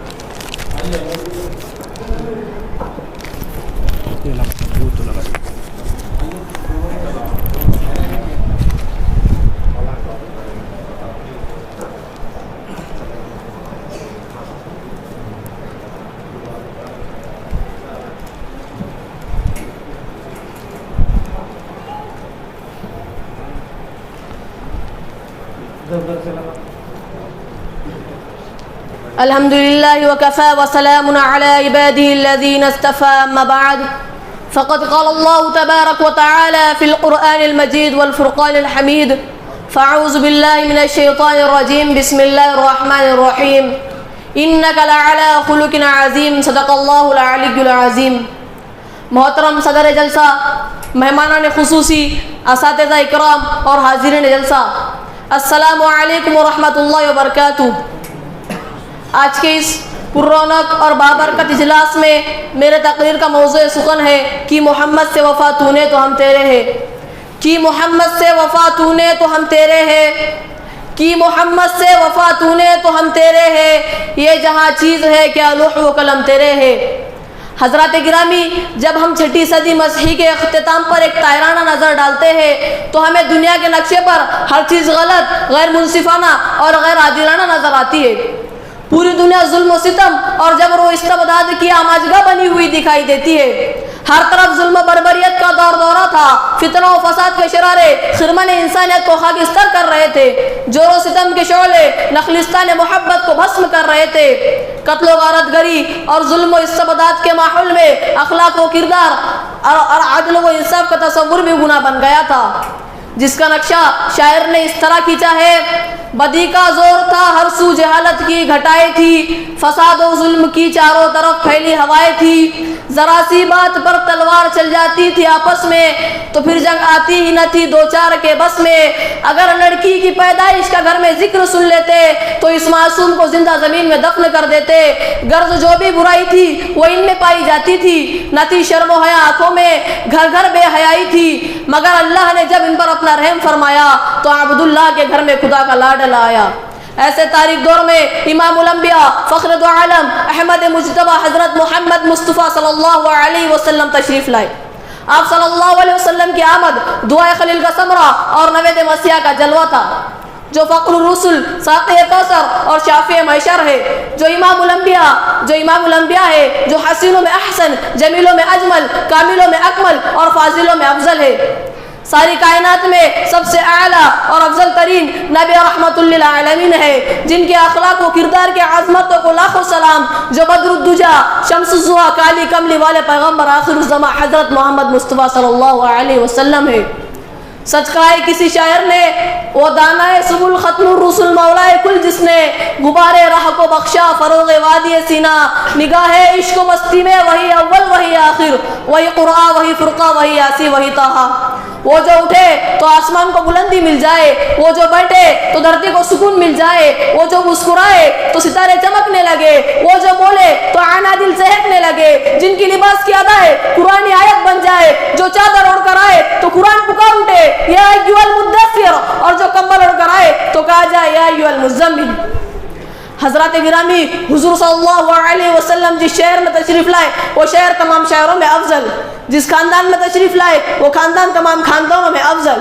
[SPEAKER 7] الحمد لله وكفى وسلام على عباده الذين اصطفى، أما بعد فقد قال الله تبارك وتعالى في القرآن المجيد والفرقان الحميد: فأعوذ بالله من الشيطان الرجيم، بسم الله الرحمن الرحيم. إنك لعلى خلق عظيم صدق الله العلي العظيم. محترم صدر جلسہ، مہمانان خصوصی، اساتذہ اکرام اور حاضرین جلسہ، السلام علیکم ورحمۃ اللہ وبرکاتہ. آج کے اس پررونق اور بابرکت اجلاس میں میرے تقریر کا موضوع سخن ہے کہ محمد سے وفا تو نے تو ہم تیرے ہیں، کہ محمد سے وفا تو نے تو ہم تیرے ہیں، کہ محمد سے وفا تو نے تو ہم تیرے ہیں، یہ جہاں چیز ہے کیا لوح و قلم تیرے ہیں. حضرات گرامی، جب ہم چھٹی صدی مسیحی کے اختتام پر ایک طائرانہ نظر ڈالتے ہیں تو ہمیں دنیا کے نقشے پر ہر چیز غلط، غیر منصفانہ اور غیر عادلانہ نظر آتی ہے. پوری دنیا ظلم و ستم اور جبر و استبداد کی آماجگاہ بنی ہوئی دکھائی دیتی ہے. ہر طرف ظلم و بربریت کا دور دورہ تھا. فتنہ و فساد کے شرارے خرمن انسانیت کو خاکستر کر رہے تھے. جور و ستم کے شعلے نخلستان محبت کو بھسم کر رہے تھے. قتل و غارت گری اور ظلم و استبداد کے ماحول میں اخلاق و کردار اور عدل و انصاف کا تصور بھی گناہ بن گیا تھا، جس کا نقشہ شاعر نے اس طرح کھینچا ہے: بدی کا زور تھا ہر سو جہالت کی گھٹائیں تھی، فساد و ظلم کی چاروں طرف پھیلی ہوائیں تھی، ذرا سی بات پر تلوار چل جاتی تھی آپس میں تو پھر جنگ آتی ہی نہ تھی دو چار کے بس میں. اگر لڑکی کی پیدائش کا گھر میں ذکر سن لیتے تو اس معصوم کو زندہ زمین میں دفن کر دیتے. غرض جو بھی برائی تھی وہ ان میں پائی جاتی تھی، نہ تھی شرم و حیا آنکھوں میں، گھر گھر بے حیائی تھی. مگر اللہ نے جب ان پر اپنا رحم فرمایا تو عبداللہ کے گھر میں خدا کا لاڈلا آیا. ایسے تاریخ دور میں امام الانبیاء فخر دو عالم احمد مجتبی حضرت محمد مصطفیٰ صلی اللہ علیہ وسلم تشریف لائے. آپ صلی اللہ علیہ وسلم کی آمد دعائے خلیل کا ثمرہ اور نوید مسیح کا جلوہ تھا. جو فقر الرسل، ساقی کوثر اور شافع محشر ہے، جو امام الانبیاء ہے، جو حسینوں میں احسن، جمیلوں میں اجمل، کاملوں میں اکمل اور فاضلوں میں افضل ہے. ساری کائنات میں سب سے اعلیٰ اور افضل ترین نبی رحمت للعالمین ہے، جن کے اخلاق و کردار کے عظمتوں کو لاکھوں سلام. جو بدر الدجا، شمس الضحیٰ، کالی کملی والے پیغمبر آخر الزماں حضرت محمد مصطفیٰ صلی اللہ علیہ وسلم ہے. سچ کہا ہے کسی شاعر نے: وہ دانائے سبل ختم الرسل مولائے کل، جس نے غبارے راہ کو بخشا فروغ وادی سینہ. نگاہ عشق و مستی میں وہی اول وہی آخر، وہی قرآن وہی فرقہ وہی یاسی وہی طٰہٰ. وہ جو اٹھے تو آسمان کو بلندی مل جائے، وہ جو بیٹھے تو دھرتی کو سکون مل جائے، وہ جو مسکرائے تو ستارے چمکنے لگے، وہ جو بولے تو عنادل چہکنے لگے. جن کی لباس کی ادائے قرآنی آیت بن جائے، جو چادر اوڑھ کر آئے تو قرآن پکار اٹھے یا ایھا المدثر، اور جو کمبل اوڑھ کر آئے تو کہا جائے یا ایھا المزمل. حضرات گرامی، حضور صلی اللہ علیہ وسلم جس شہر میں تشریف لائے وہ شہر تمام شہروں میں افضل، جس خاندان میں تشریف لائے وہ خاندان تمام خاندانوں میں افضل،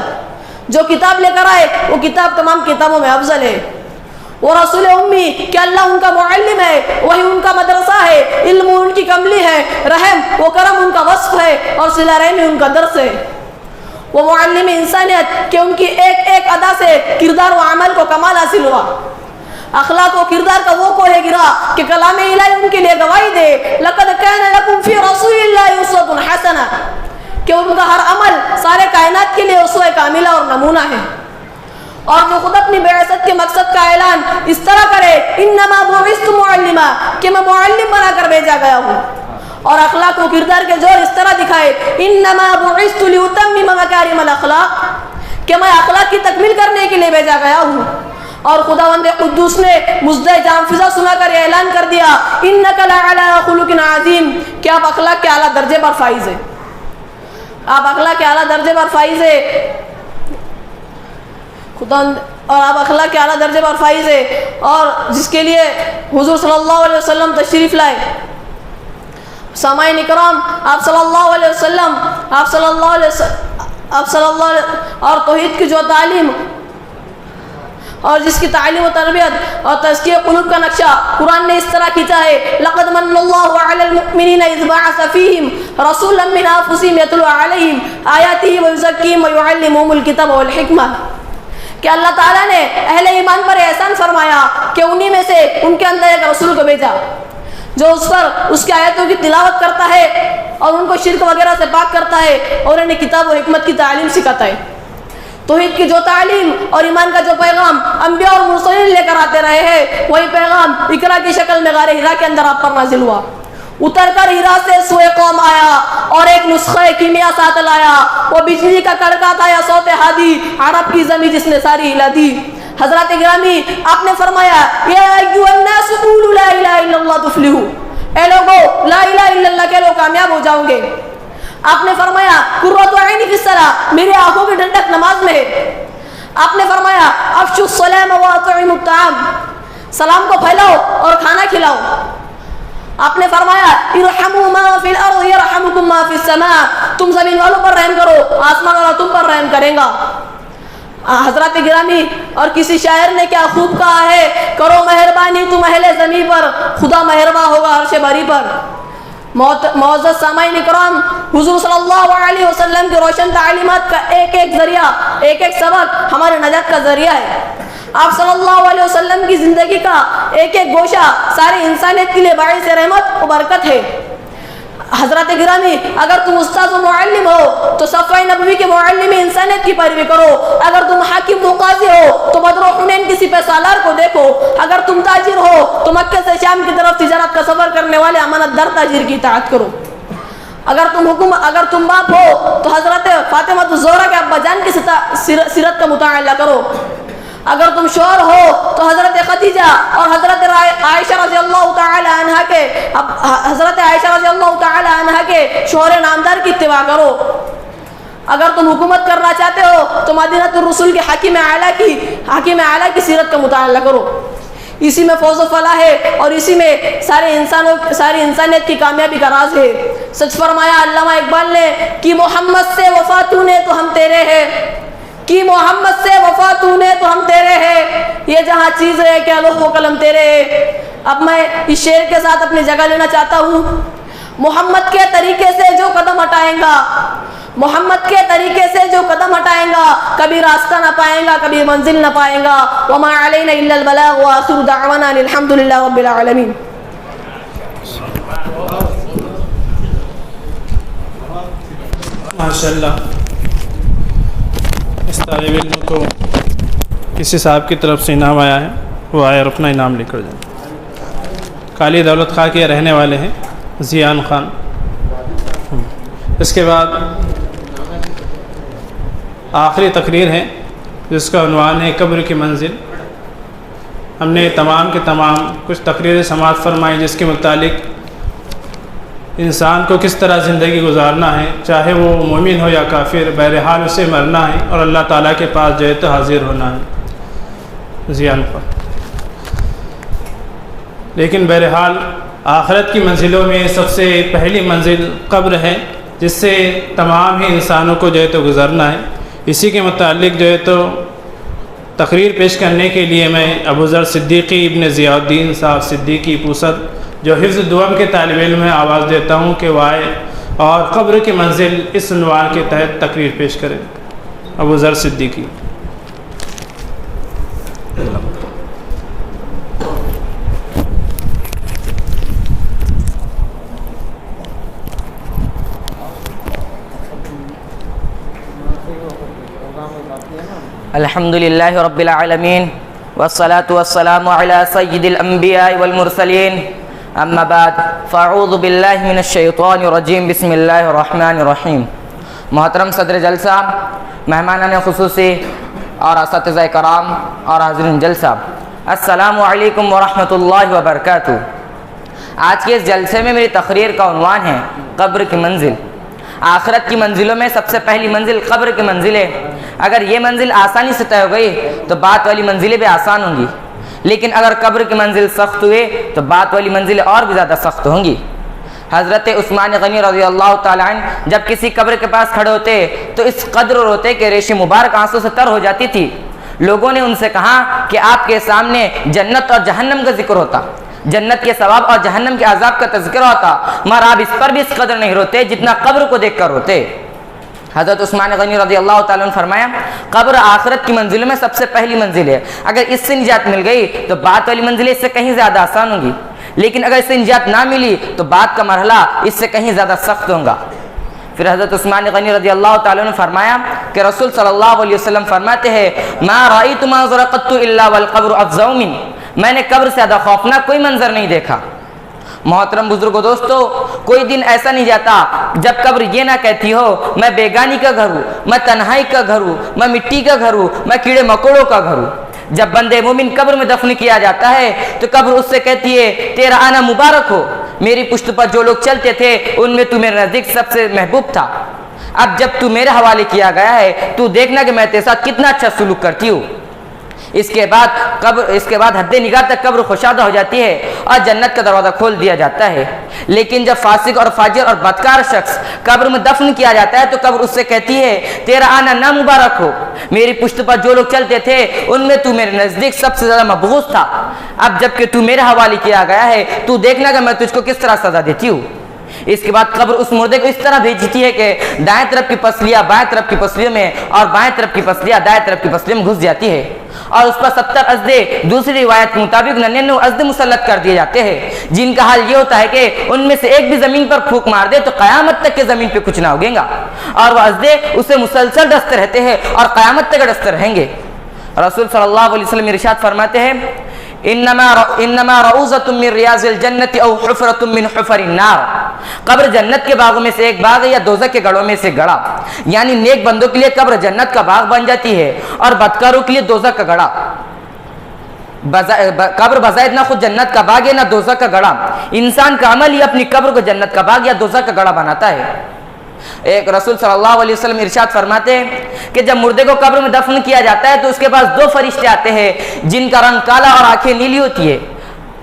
[SPEAKER 7] جو کتاب لے کر آئے وہ کتاب تمام کتابوں میں افضل ہے. وہ رسول امی کہ اللہ ان کا معلم ہے، وہی ان کا مدرسہ ہے، علم ان کی کملی ہے، رحم و کرم ان کا وصف ہے اور صلہ رحمی ان کا درس ہے. وہ معلم انسانیت کہ ان کی ایک ایک ادا سے کردار و عمل کو کمال حاصل ہوا. اخلاق و کردار کا وہ کوہ گرا کہ کلام الہی ان کے لیے گواہی دے: لقد کان لکم فی رسول اللہ اسوۃ حسنہ، کہ ان کا ہر عمل سارے کائنات کے لیے اسوہ کاملہ اور نمونہ ہے. اور جو خود اپنی بعثت کے مقصد کا اعلان اس طرح کرے: انما بعثت معلما، کہ میں معلم بنا کر بھیجا گیا ہوں. اور اخلاق و کردار کے جوہر اس طرح دکھائے: انما بعثت لاتمم مکارم الاخلاق، کہ میں اخلاق کی تکمیل کرنے کے لیے بھیجا گیا ہوں. اور خداوند قدوس نے مژدہ جام فضا سنا کر یہ اعلان کر دیا: انک لعلی خلق عظیم، کہ آپ اخلاق کے اعلیٰ درجے پر فائز ہیں. آپ اخلاق کے اعلیٰ درجے پر فائز ہیں اور آپ اخلاق کے اعلیٰ درجے پر فائز ہیں، اور جس کے لیے حضور صلی اللہ علیہ وسلم تشریف لائے. سامعین اکرام، آپ صلی اللہ علیہ وسلم اور توحید کی جو تعلیم اور جس کی تعلیم و تربیت اور تزکیہ قلوب کا نقشہ قرآن نے اس طرح کھینچا ہے: لقد من اللہ علی المؤمنین اذ بعث فیہم رسولا من انفسہم یتلو علیہم آیاتہ ویزکیہم ویعلمہم الکتاب والحکمہ، کہ اللہ تعالیٰ نے اہل ایمان پر احسان فرمایا کہ انہی میں سے ان کے اندر ایک رسول کو بھیجا جو اس کی آیتوں کی تلاوت کرتا ہے اور ان کو شرک وغیرہ سے پاک کرتا ہے اور انہیں کتاب و حکمت کی تعلیم سکھاتا ہے. توحید کی جو تعلیم اور ایمان کا جو پیغام انبیاء اور مرسلین لے کر آتے رہے ہیں، وہی پیغام اقرا کی شکل میں غار حرا کے اندر آپ پر نازل ہوا۔ اتر کر ہیرا سے سوئے قوم آیا اور ایک نسخہ کیمیا ساتھ لایا، وہ بجلی کا کڑکا تھا یا صوت ہادی، عرب کی زمین جس نے ساری ہلا دی۔ حضرات گرامی، آپ نے فرمایا یا ایھا الناس قولوا لا الہ الا اللہ تفلحوا، اے لوگو لا الہ الا اللہ کے لوگ کامیاب ہو جاؤ گے۔ آپ نے فرمایا قرۃ عینی فی الصلاۃ، میری آنکھوں کی ٹھنڈک نماز میں ہے۔ آپ نے فرمایا افشوا السلام واطعموا الطعام، سلام کو پھیلاؤ اور کھانا کھلاؤ۔ آپ نے فرمایا ارحموا ما فی الارض یرحمکم ما فی السماء، تم زمین والوں پر رحم کرو، آسمان والا تم پر رحم کرے گا۔ حضرات گرامی، اور کسی شاعر نے کیا خوب کہا ہے، کرو مہربانی تم اہل زمین پر، خدا مہرباں ہوگا عرش بری پر۔ معزز سامعین کرام، حضور صلی اللہ علیہ وسلم کی روشن تعلیمات کا ایک ایک ذریعہ، ایک ایک سبق ہمارے نجات کا ذریعہ ہے۔ آپ صلی اللہ علیہ وسلم کی زندگی کا ایک ایک گوشہ ساری انسانیت کے لیے باعث رحمت و برکت ہے۔ حضرات گرامی، اگر تم استاد و معلم ہو تو صفحہ نبوی کے معلم انسانیت کی پیروی کرو، اگر تم حاکم و قاضی ہو تو بدر و حنین کی سپہ سالار کو دیکھو، اگر تم تاجر ہو تو مکہ سے شام کی طرف تجارت کا سفر کرنے والے امانت دار تاجر کی اطاعت کرو، اگر تم باپ ہو تو حضرت فاطمہ الزہرا کے ابا جان کی سیرت کا مطالعہ کرو، اگر تم شوہر ہو تو حضرت خدیجہ اور حضرت عائشہ رضی اللہ تعالی عنہ کے شوہر نامدار کی اتباع کرو، اگر تم حکومت کرنا چاہتے ہو تو مدینۃ الرسول کے حاکم اعلیٰ کی سیرت کا مطالعہ کرو۔ اسی میں فوز و فلاح ہے اور اسی میں ساری انسانیت کی کامیابی کا راز ہے۔ سچ فرمایا علامہ اقبال نے کہ محمد سے وفا تو نے تو ہم تیرے ہیں، کہ محمد سے وفا تو نے تو ہم تیرے ہیں، یہ جہاں چیز ہے کہ لوح و قلم تیرے ہے۔ اب میں اس شعر کے ساتھ اپنی جگہ لینا چاہتا ہوں۔ محمد کے طریقے سے جو قدم ہٹائیں گا، محمد کے طریقے سے جو قدم ہٹائیں گا، کبھی راستہ نہ پائیں گا، کبھی منزل نہ پائیں گا۔ وما علینا الا البلاغ وآخر دعوانا الحمدللہ رب العالمین۔
[SPEAKER 1] ماشاءاللہ، اس طالب علم کو کسی صاحب کی طرف سے انعام آیا ہے، وہ آئے اور اپنا انعام لے کر جائیں۔ کالی دولت خواہ کے رہنے والے ہیں زیان خان۔ اس کے بعد آخری تقریر ہے جس کا عنوان ہے قبر کی منزل۔ ہم نے تمام کے تمام کچھ تقریریں سماعت فرمائی جس کے متعلق انسان کو کس طرح زندگی گزارنا ہے، چاہے وہ مومن ہو یا کافر، بہرحال اسے مرنا ہے اور اللہ تعالیٰ کے پاس جو ہے تو حاضر ہونا ہے زیان پر۔ لیکن بہرحال آخرت کی منزلوں میں سب سے پہلی منزل قبر ہے جس سے تمام ہی انسانوں کو جو ہے تو گزرنا ہے۔ اسی کے متعلق جو ہے تو تقریر پیش کرنے کے لیے میں ابو ذر صدیقی ابن ضیاء الدین صاحب صدیقی پوسد جو حفظ دوم کے طالب علم میں آواز دیتا ہوں کہ وہ آئے اور قبر کی منزل اس عنوان کے تحت تقریر پیش کریں۔ ابو ذر صدیقی۔
[SPEAKER 8] الحمد للہ رب العالمین والصلاة والسلام علی سید الانبیاء والمرسلین، اما بعد فاعوذ باللہ من الشیطان الرجیم، بسم اللہ الرحمن الرحیم۔ محترم صدر جلسہ، مہمانان خصوصی اور اساتذہ کرام اور حاضرین جلسہ، السلام علیکم ورحمۃ اللہ وبرکاتہ۔ آج کے اس جلسے میں میری تقریر کا عنوان ہے قبر کی منزل۔ آخرت کی منزلوں میں سب سے پہلی منزل قبر کی منزل ہے۔ اگر یہ منزل آسانی سے طے ہو گئی تو بات والی منزلیں بھی آسان ہوں گی، لیکن اگر قبر کی منزل سخت ہوئے تو بات والی منزلیں اور بھی زیادہ سخت ہوں گی۔ حضرت عثمان غنی رضی اللہ تعالیٰ عنہ جب کسی قبر کے پاس کھڑے ہوتے تو اس قدر روتے کہ ریش مبارک آنسوں سے تر ہو جاتی تھی۔ لوگوں نے ان سے کہا کہ آپ کے سامنے جنت اور جہنم کا ذکر ہوتا، جنت کے ثواب اور جہنم کے عذاب کا تذکرہ ہوتا، مگر آپ اس پر بھی اس قدر نہیں روتے جتنا قبر کو دیکھ کر روتے۔ حضرت عثمان غنی رضی اللہ تعالیٰ عنہ فرمایا قبر آخرت کی منزلوں میں سب سے پہلی منزل ہے۔ اگر اس سے نجات مل گئی تو بات والی منزلیں اس سے کہیں زیادہ آسان ہوں گی، لیکن اگر اس سے نجات نہ ملی تو بات کا مرحلہ اس سے کہیں زیادہ سخت ہوگا۔ پھر حضرت عثمان غنی رضی اللہ تعالیٰ نے فرمایا کہ رسول صلی اللہ علیہ وسلم فرماتے ہیں ما رأیت منظر قط الا والقبر افظع من، میں نے قبر سے زیادہ خوفناک کوئی منظر نہیں دیکھا۔ محترم بزرگوں دوستو، کوئی دن ایسا نہیں جاتا جب قبر یہ نہ کہتی ہو میں بیگانی کا گھر ہوں، میں تنہائی کا گھر ہوں، میں مٹی کا گھر ہوں، میں کیڑے مکوڑوں کا گھر ہوں۔ جب بندے مومن قبر میں دفن کیا جاتا ہے تو قبر اس سے کہتی ہے تیرا آنا مبارک ہو، میری پشت پر جو لوگ چلتے تھے ان میں تو میرے نزدیک سب سے محبوب تھا، اب جب تو میرے حوالے کیا گیا ہے تو دیکھنا کہ میں تیرے ساتھ کتنا اچھا سلوک کرتی ہوں۔ اس کے بعد حد نگاہ تک قبر خوشادہ ہو جاتی ہے اور جنت کا دروازہ کھول دیا جاتا ہے۔ لیکن جب فاسق اور فاجر اور بدکار شخص قبر میں دفن کیا جاتا ہے تو قبر اس سے کہتی ہے تیرا آنا نہ مبارک ہو، میری پشت پر جو لوگ چلتے تھے ان میں تو میرے نزدیک سب سے زیادہ مبغوض تھا، اب جب کہ تو میرے حوالے کیا گیا ہے تو دیکھنا کہ میں تجھ کو کس طرح سزا دیتی ہوں۔ اس کے بعد قبر اس مردے کو اس طرح بھیجتی ہے کہ دائیں طرف کی پسلیاں بائیں طرف کی پسلیوں میں اور بائیں طرف کی پسلیاں دائیں طرف کی پسلیوں میں گھس جاتی ہے، اور اس پر 70 ازدے دوسری روایت کے مطابق 99 ازدے مسلط کر دیے جاتے ہیں، جن کا حال یہ ہوتا ہے کہ ان میں سے ایک بھی زمین پر پھونک مار دے تو قیامت تک کے زمین پہ کچھ نہ اگے گا، اور وہ ازدے اسے مسلسل ڈستے رہتے ہیں اور قیامت تک ڈستے رہیں گے۔ رسول صلی اللہ علیہ وسلم ارشاد فرماتے ہیں انما روضۃ من ریاض الجنت او حفرۃ من حفر النار، قبر جنت کے باغوں میں سے ایک باغ ہے یا دوزخ کے گڑھوں میں سے گڑھا، یعنی نیک بندوں کے لیے قبر جنت کا باغ بن جاتی ہے اور بدکاروں کے لیے دوزخ کا گڑھا۔ قبر بظاہر نہ خود جنت کا باغ ہے نہ دوزخ کا گڑھا، انسان کا عمل ہی اپنی قبر کو جنت کا باغ یا دوزخ کا گڑھا بناتا ہے۔ ایک رسول صلی اللہ علیہ وسلم ارشاد فرماتے ہیں کہ جب مردے کو قبر میں دفن کیا جاتا ہے تو اس کے پاس 2 فرشتے آتے ہیں جن کا رنگ کالا اور آنکھیں نیلی ہوتی ہے،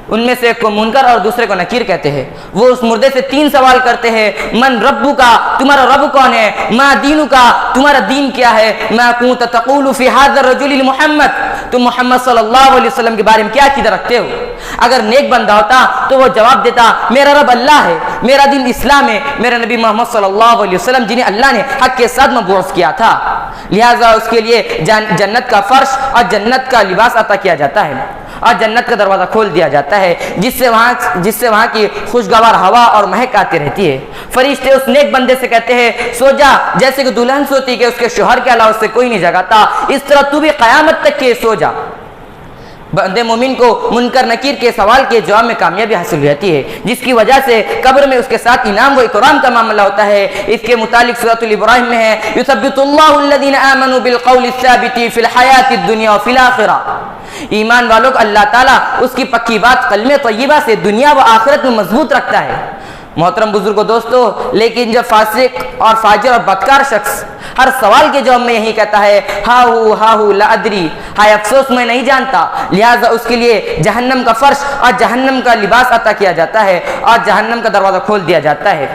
[SPEAKER 8] ان میں سے ایک کو منکر اور دوسرے کو نکیر کہتے ہیں۔ وہ اس مردے سے 3 سوال کرتے ہیں، من ربو کا، تمہارا رب کون ہے، ما دینو کا، تمہارا دین کیا ہے، ما کنت تقول فی ھذا الرجل محمد، تم محمد صلی اللہ علیہ وسلم کے بارے میں کیا عقیدہ رکھتے ہو؟ اگر نیک بندہ ہوتا تو وہ جواب دیتا میرا رب اللہ ہے، میرا دین اسلام ہے، میرا نبی محمد صلی اللہ علیہ وسلم جنہیں اللہ نے حق کے ساتھ مبعوث کیا تھا، لہٰذا اس کے لیے جنت کا فرش اور جنت کا لباس عطا کیا جاتا ہے اور جنت کا دروازہ کھول دیا جاتا ہے جس سے وہاں کی خوشگوار ہوا اور مہک آتی رہتی ہے۔ فرشتے اس نیک بندے سے کہتے ہیں سو جا، جیسے کہ دلہن سوتی کہ اس کے شوہر کے علاوہ اس سے کوئی نہیں جگاتا، اس طرح تو بھی قیامت تک کے سو جا۔ بندے مومن کو منکر نکیر کے سوال کے جواب میں کامیابی حاصل ہو جاتی ہے، جس کی وجہ سے قبر میں اس کے ساتھ انعام و اکرام کا معاملہ ہوتا ہے۔ اس کے متعلق سورۃ الابراہیم میں ہے یثبت اللہ الذین آمنوا بالقول الثابت فی الحیاۃ الدنیا وفی الآخرہ، ایمان والوں کو اللہ تعالیٰ اس کی پکی بات کلمہ طیبہ سے دنیا و آخرت میں مضبوط رکھتا ہے۔ محترم بزرگوں دوستو، لیکن جب فاسق اور فاجر اور بدکار شخص ہر سوال کے جواب میں یہی کہتا ہے ہاہو لا ادری، ہائے افسوس میں نہیں جانتا، لہٰذا اس کے لیے جہنم کا فرش اور جہنم کا لباس عطا کیا جاتا ہے اور جہنم کا دروازہ کھول دیا جاتا ہے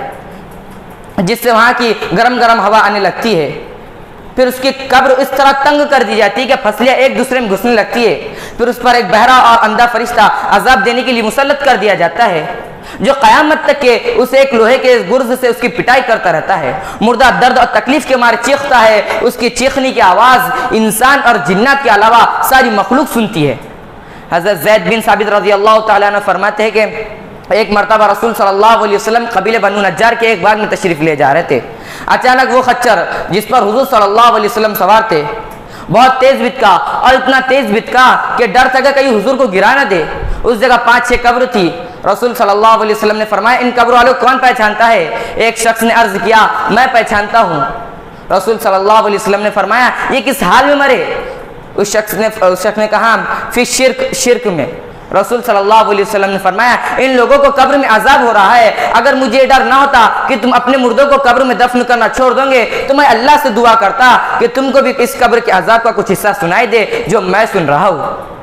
[SPEAKER 8] جس سے وہاں کی گرم گرم ہوا آنے لگتی ہے۔ پھر اس کی قبر اس طرح تنگ کر دی جاتی ہے کہ پھسلیاں ایک دوسرے میں گھسنے لگتی ہے، پھر اس پر ایک بہرا اور اندھا فرشتہ عذاب دینے کے لیے مسلط کر دیا جاتا ہے جو قیامت تک کے اسے ایک لوہے کے گرز سے اس کی پٹائی کرتا رہتا ہے۔ مردہ درد اور تکلیف کے مارے چیختا ہے، اس کی چیخنے کی آواز انسان اور جنات کے علاوہ ساری مخلوق سنتی ہے۔ حضرت زید بن ثابت رضی اللہ تعالیٰ عنہ فرماتے ہیں کہ ایک مرتبہ رسول صلی اللہ علیہ وسلم قبیلہ بنو نجار کے ایک باغ میں تشریف لے جا رہے تھے، اچانک وہ خچر جس پر حضور صلی اللہ علیہ وسلم سوار تھے بہت تیز بھٹکا، اور اتنا تیز بھٹکا کہ ڈر تھا کہ کہیں حضور کو گرا نہ دے۔ اس جگہ 5-6 قبر تھی۔ رسول صلی اللہ علیہ وسلم نے فرمایا ان قبر والوں کو کون پہچانتا ہے؟ ایک شخص نے عرض کیا میں پہچانتا ہوں۔ رسول صلی اللہ علیہ وسلم نے فرمایا یہ کس حال میں مرے؟ اس شخص نے کہا فی شرک میں۔ رسول صلی اللہ علیہ وسلم نے فرمایا ان لوگوں کو قبر میں عذاب ہو رہا ہے، اگر مجھے ڈر نہ ہوتا کہ تم اپنے مردوں کو قبر میں دفن کرنا چھوڑ دو گے تو میں اللہ سے دعا کرتا کہ تم کو بھی اس قبر کے عذاب کا کچھ حصہ سنائی دے جو میں سن رہا ہوں۔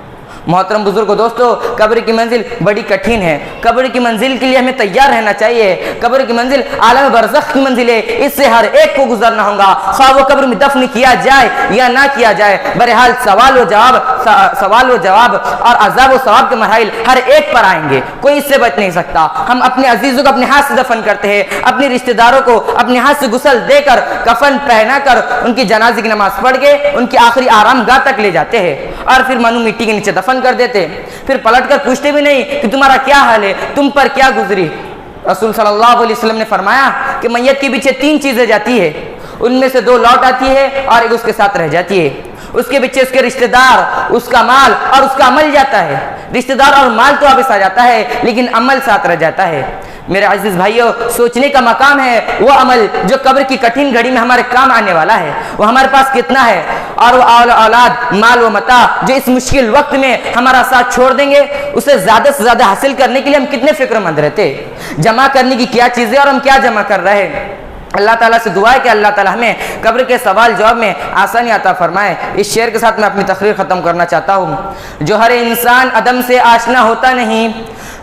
[SPEAKER 8] محترم بزرگو دوستو، قبر کی منزل بڑی کٹھن ہے، قبر کی منزل کے لیے ہمیں تیار رہنا چاہیے۔ قبر کی منزل عالم برزخ کی منزل ہے، اس سے ہر ایک کو گزرنا ہوگا، خواہ وہ قبر میں دفن کیا جائے یا نہ کیا جائے۔ بہرحال سوال و جواب اور عذاب و ثواب کے مراحل ہر ایک پر آئیں گے، کوئی اس سے بچ نہیں سکتا۔ ہم اپنے عزیزوں کو اپنے ہاتھ سے دفن کرتے ہیں، اپنے رشتہ داروں کو اپنے ہاتھ سے غسل دے کر کفن پہنا کر ان کی جنازے کی نماز پڑھ کے ان کی آخری آرام گاہ تک لے جاتے ہیں اور پھر منو مٹی کے نیچے دفن کر دیتے، پھر پلٹ کر پوچھتے بھی نہیں کہ تمہارا کیا حال ہے، تم پر کیا گزری۔ رسول صلی اللہ علیہ وسلم نے فرمایا کہ میت کے پیچھے 3 چیزیں جاتی ہے، ان میں سے 2 لوٹ آتی ہے اور ایک اس کے ساتھ رہ جاتی ہے۔ اس کے پیچھے اس کے رشتہ دار، اس کا مال اور اس کا عمل جاتا ہے۔ رشتہ دار اور مال تو واپس آ جاتا ہے لیکن عمل ساتھ رہ جاتا ہے۔ میرے عزیز بھائیوں، سوچنے کا مقام ہے وہ عمل جو قبر کی کٹھن گھڑی میں ہمارے کام آنے والا ہے، وہ ہمارے پاس کتنا ہے، اور وہ اولاد، مال و متاع جو اس مشکل وقت میں ہمارا ساتھ چھوڑ دیں گے، اسے زیادہ سے زیادہ حاصل کرنے کے لیے ہم کتنے فکر مند رہتے، جمع کرنے کی کیا چیزیں اور ہم کیا جمع کر رہے ہیں۔ اللہ تعالیٰ سے دعا ہے کہ اللہ تعالیٰ ہمیں قبر کے سوال جواب میں آسانی عطا فرمائے۔ اس شعر کے ساتھ میں اپنی تقریر ختم کرنا چاہتا ہوں۔ جو ہر انسان عدم سے آشنا ہوتا نہیں،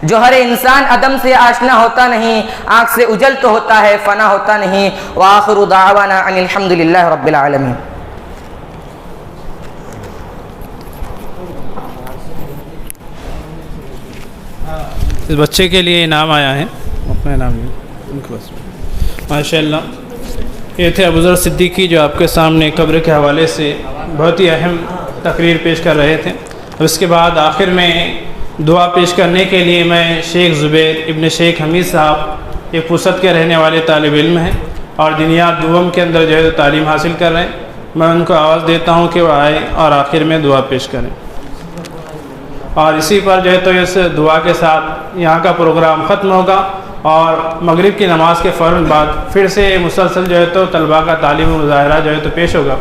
[SPEAKER 8] جو ہر انسان عدم سے آشنا ہوتا نہیں، آنکھ سے اجل تو ہوتا ہے فنا ہوتا نہیں۔ وآخر دعوانا ان الحمدللہ رب العالمین۔
[SPEAKER 1] اس بچے کے لیے انعام آیا ہے، اپنا انعام لیں ان کے پاس۔ ماشاء اللہ، یہ تھے ابوذر صدیقی جو آپ کے سامنے قبر کے حوالے سے بہت ہی اہم تقریر پیش کر رہے تھے۔ اب اس کے بعد آخر میں دعا پیش کرنے کے لیے میں شیخ زبیر ابن شیخ حمید صاحب، ایک پوسط کے رہنے والے طالب علم ہیں اور دنیات دوم کے اندر جو ہے تعلیم حاصل کر رہے ہیں، میں ان کو آواز دیتا ہوں کہ وہ آئے اور آخر میں دعا پیش کریں۔ اور اسی پر جو ہے تو اس دعا کے ساتھ یہاں کا پروگرام ختم ہوگا اور مغرب کی نماز کے فوراً بعد پھر سے مسلسل جو ہے تو طلباء کا تعلیمی مظاہرہ جو ہے تو پیش ہوگا۔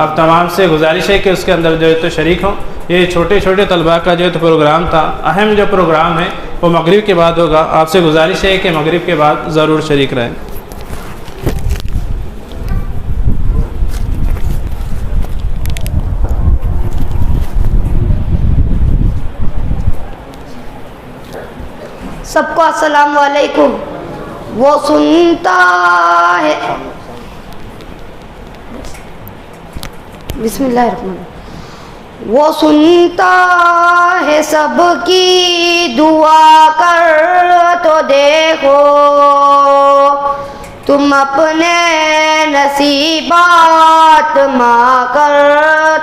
[SPEAKER 1] اب تمام سے گزارش ہے کہ اس کے اندر جو ہے تو شریک ہوں۔ یہ چھوٹے چھوٹے طلباء کا جو ہے تو پروگرام تھا، اہم جو پروگرام ہے وہ مغرب کے بعد ہوگا۔ آپ سے گزارش ہے کہ مغرب کے بعد ضرور شریک رہیں۔
[SPEAKER 2] سب کو السلام علیکم۔ وہ سنتا ہے، بسم اللہ الرحمن الرحیم۔ وہ سنتا ہے سب کی دعا کر تو دیکھو، تم اپنے نصیبات ماں کر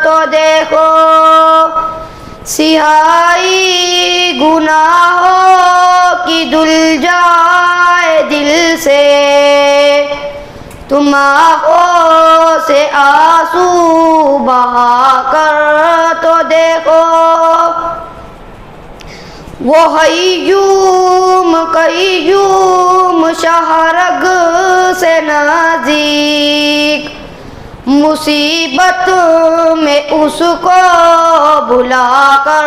[SPEAKER 2] تو دیکھو، سیاہی گناہوں کی دھل جائے دل سے، تم آنکھوں سے آنسو بہا کر تو دیکھو، وہ ہیوم قیوم شہرگ سے نزدیک، مصیبت میں اس کو بلا کر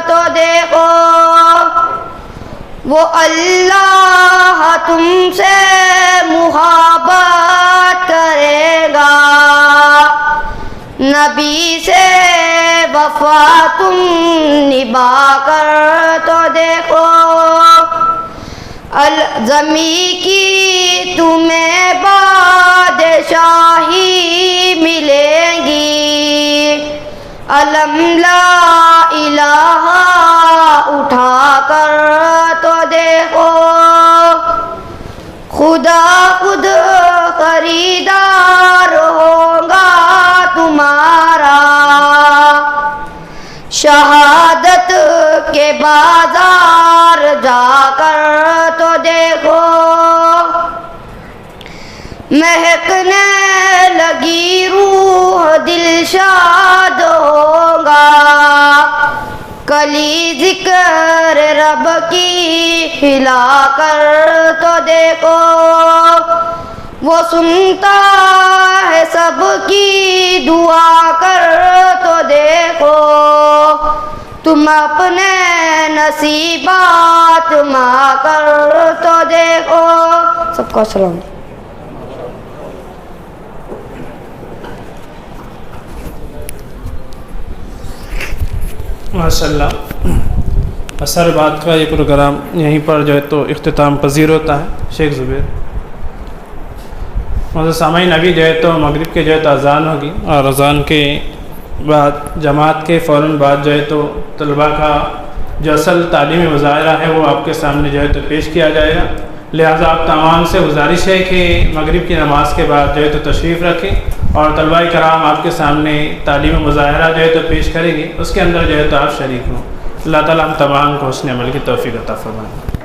[SPEAKER 2] تو دیکھو، وہ اللہ تم سے محبت کرے گا، نبی سے وفا تم نبھا کر تو دیکھو، الزمی کی تمہیں بادشاہی ملے گی، علم لا الہ اٹھا کر تو دیکھو، خدا خود خریدار ہوگا تمہارا، شہادت کے بازار جا کر تو دیکھو، مہکنے لگی روح دل شاد ہوگا، کلی ذکر رب کی ہلا کر تو دیکھو، وہ سنتا ہے سب کی دعا کر تو دیکھو، تم اپنے نصیبات ماں کر تو دیکھو۔ سب کو سلام۔
[SPEAKER 1] ماشاء اللہ، اثر بات کا یہ پروگرام یہیں پر جو ہے تو اختتام پذیر ہوتا ہے۔ شیخ زبیر مطلب سامعین، ابھی جو ہے تو مغرب کے جو ہے تو اذان ہوگی اور اذان کے بعد جماعت کے فوراً بعد جو ہے تو طلباء کا جو اصل تعلیمی مظاہرہ ہے وہ آپ کے سامنے جو ہے تو پیش کیا جائے گا۔ لہٰذا آپ تمام سے گزارش ہے کہ مغرب کی نماز کے بعد جو ہے تو تشریف رکھیں اور طلباء کرام آپ کے سامنے تعلیمی مظاہرہ جو ہے تو پیش کریں گے، اس کے اندر جو ہے تو آپ شریک ہوں۔ اللہ تعالیٰ ہم تمام کو حسن عمل کی توفیق عطا فرمائے۔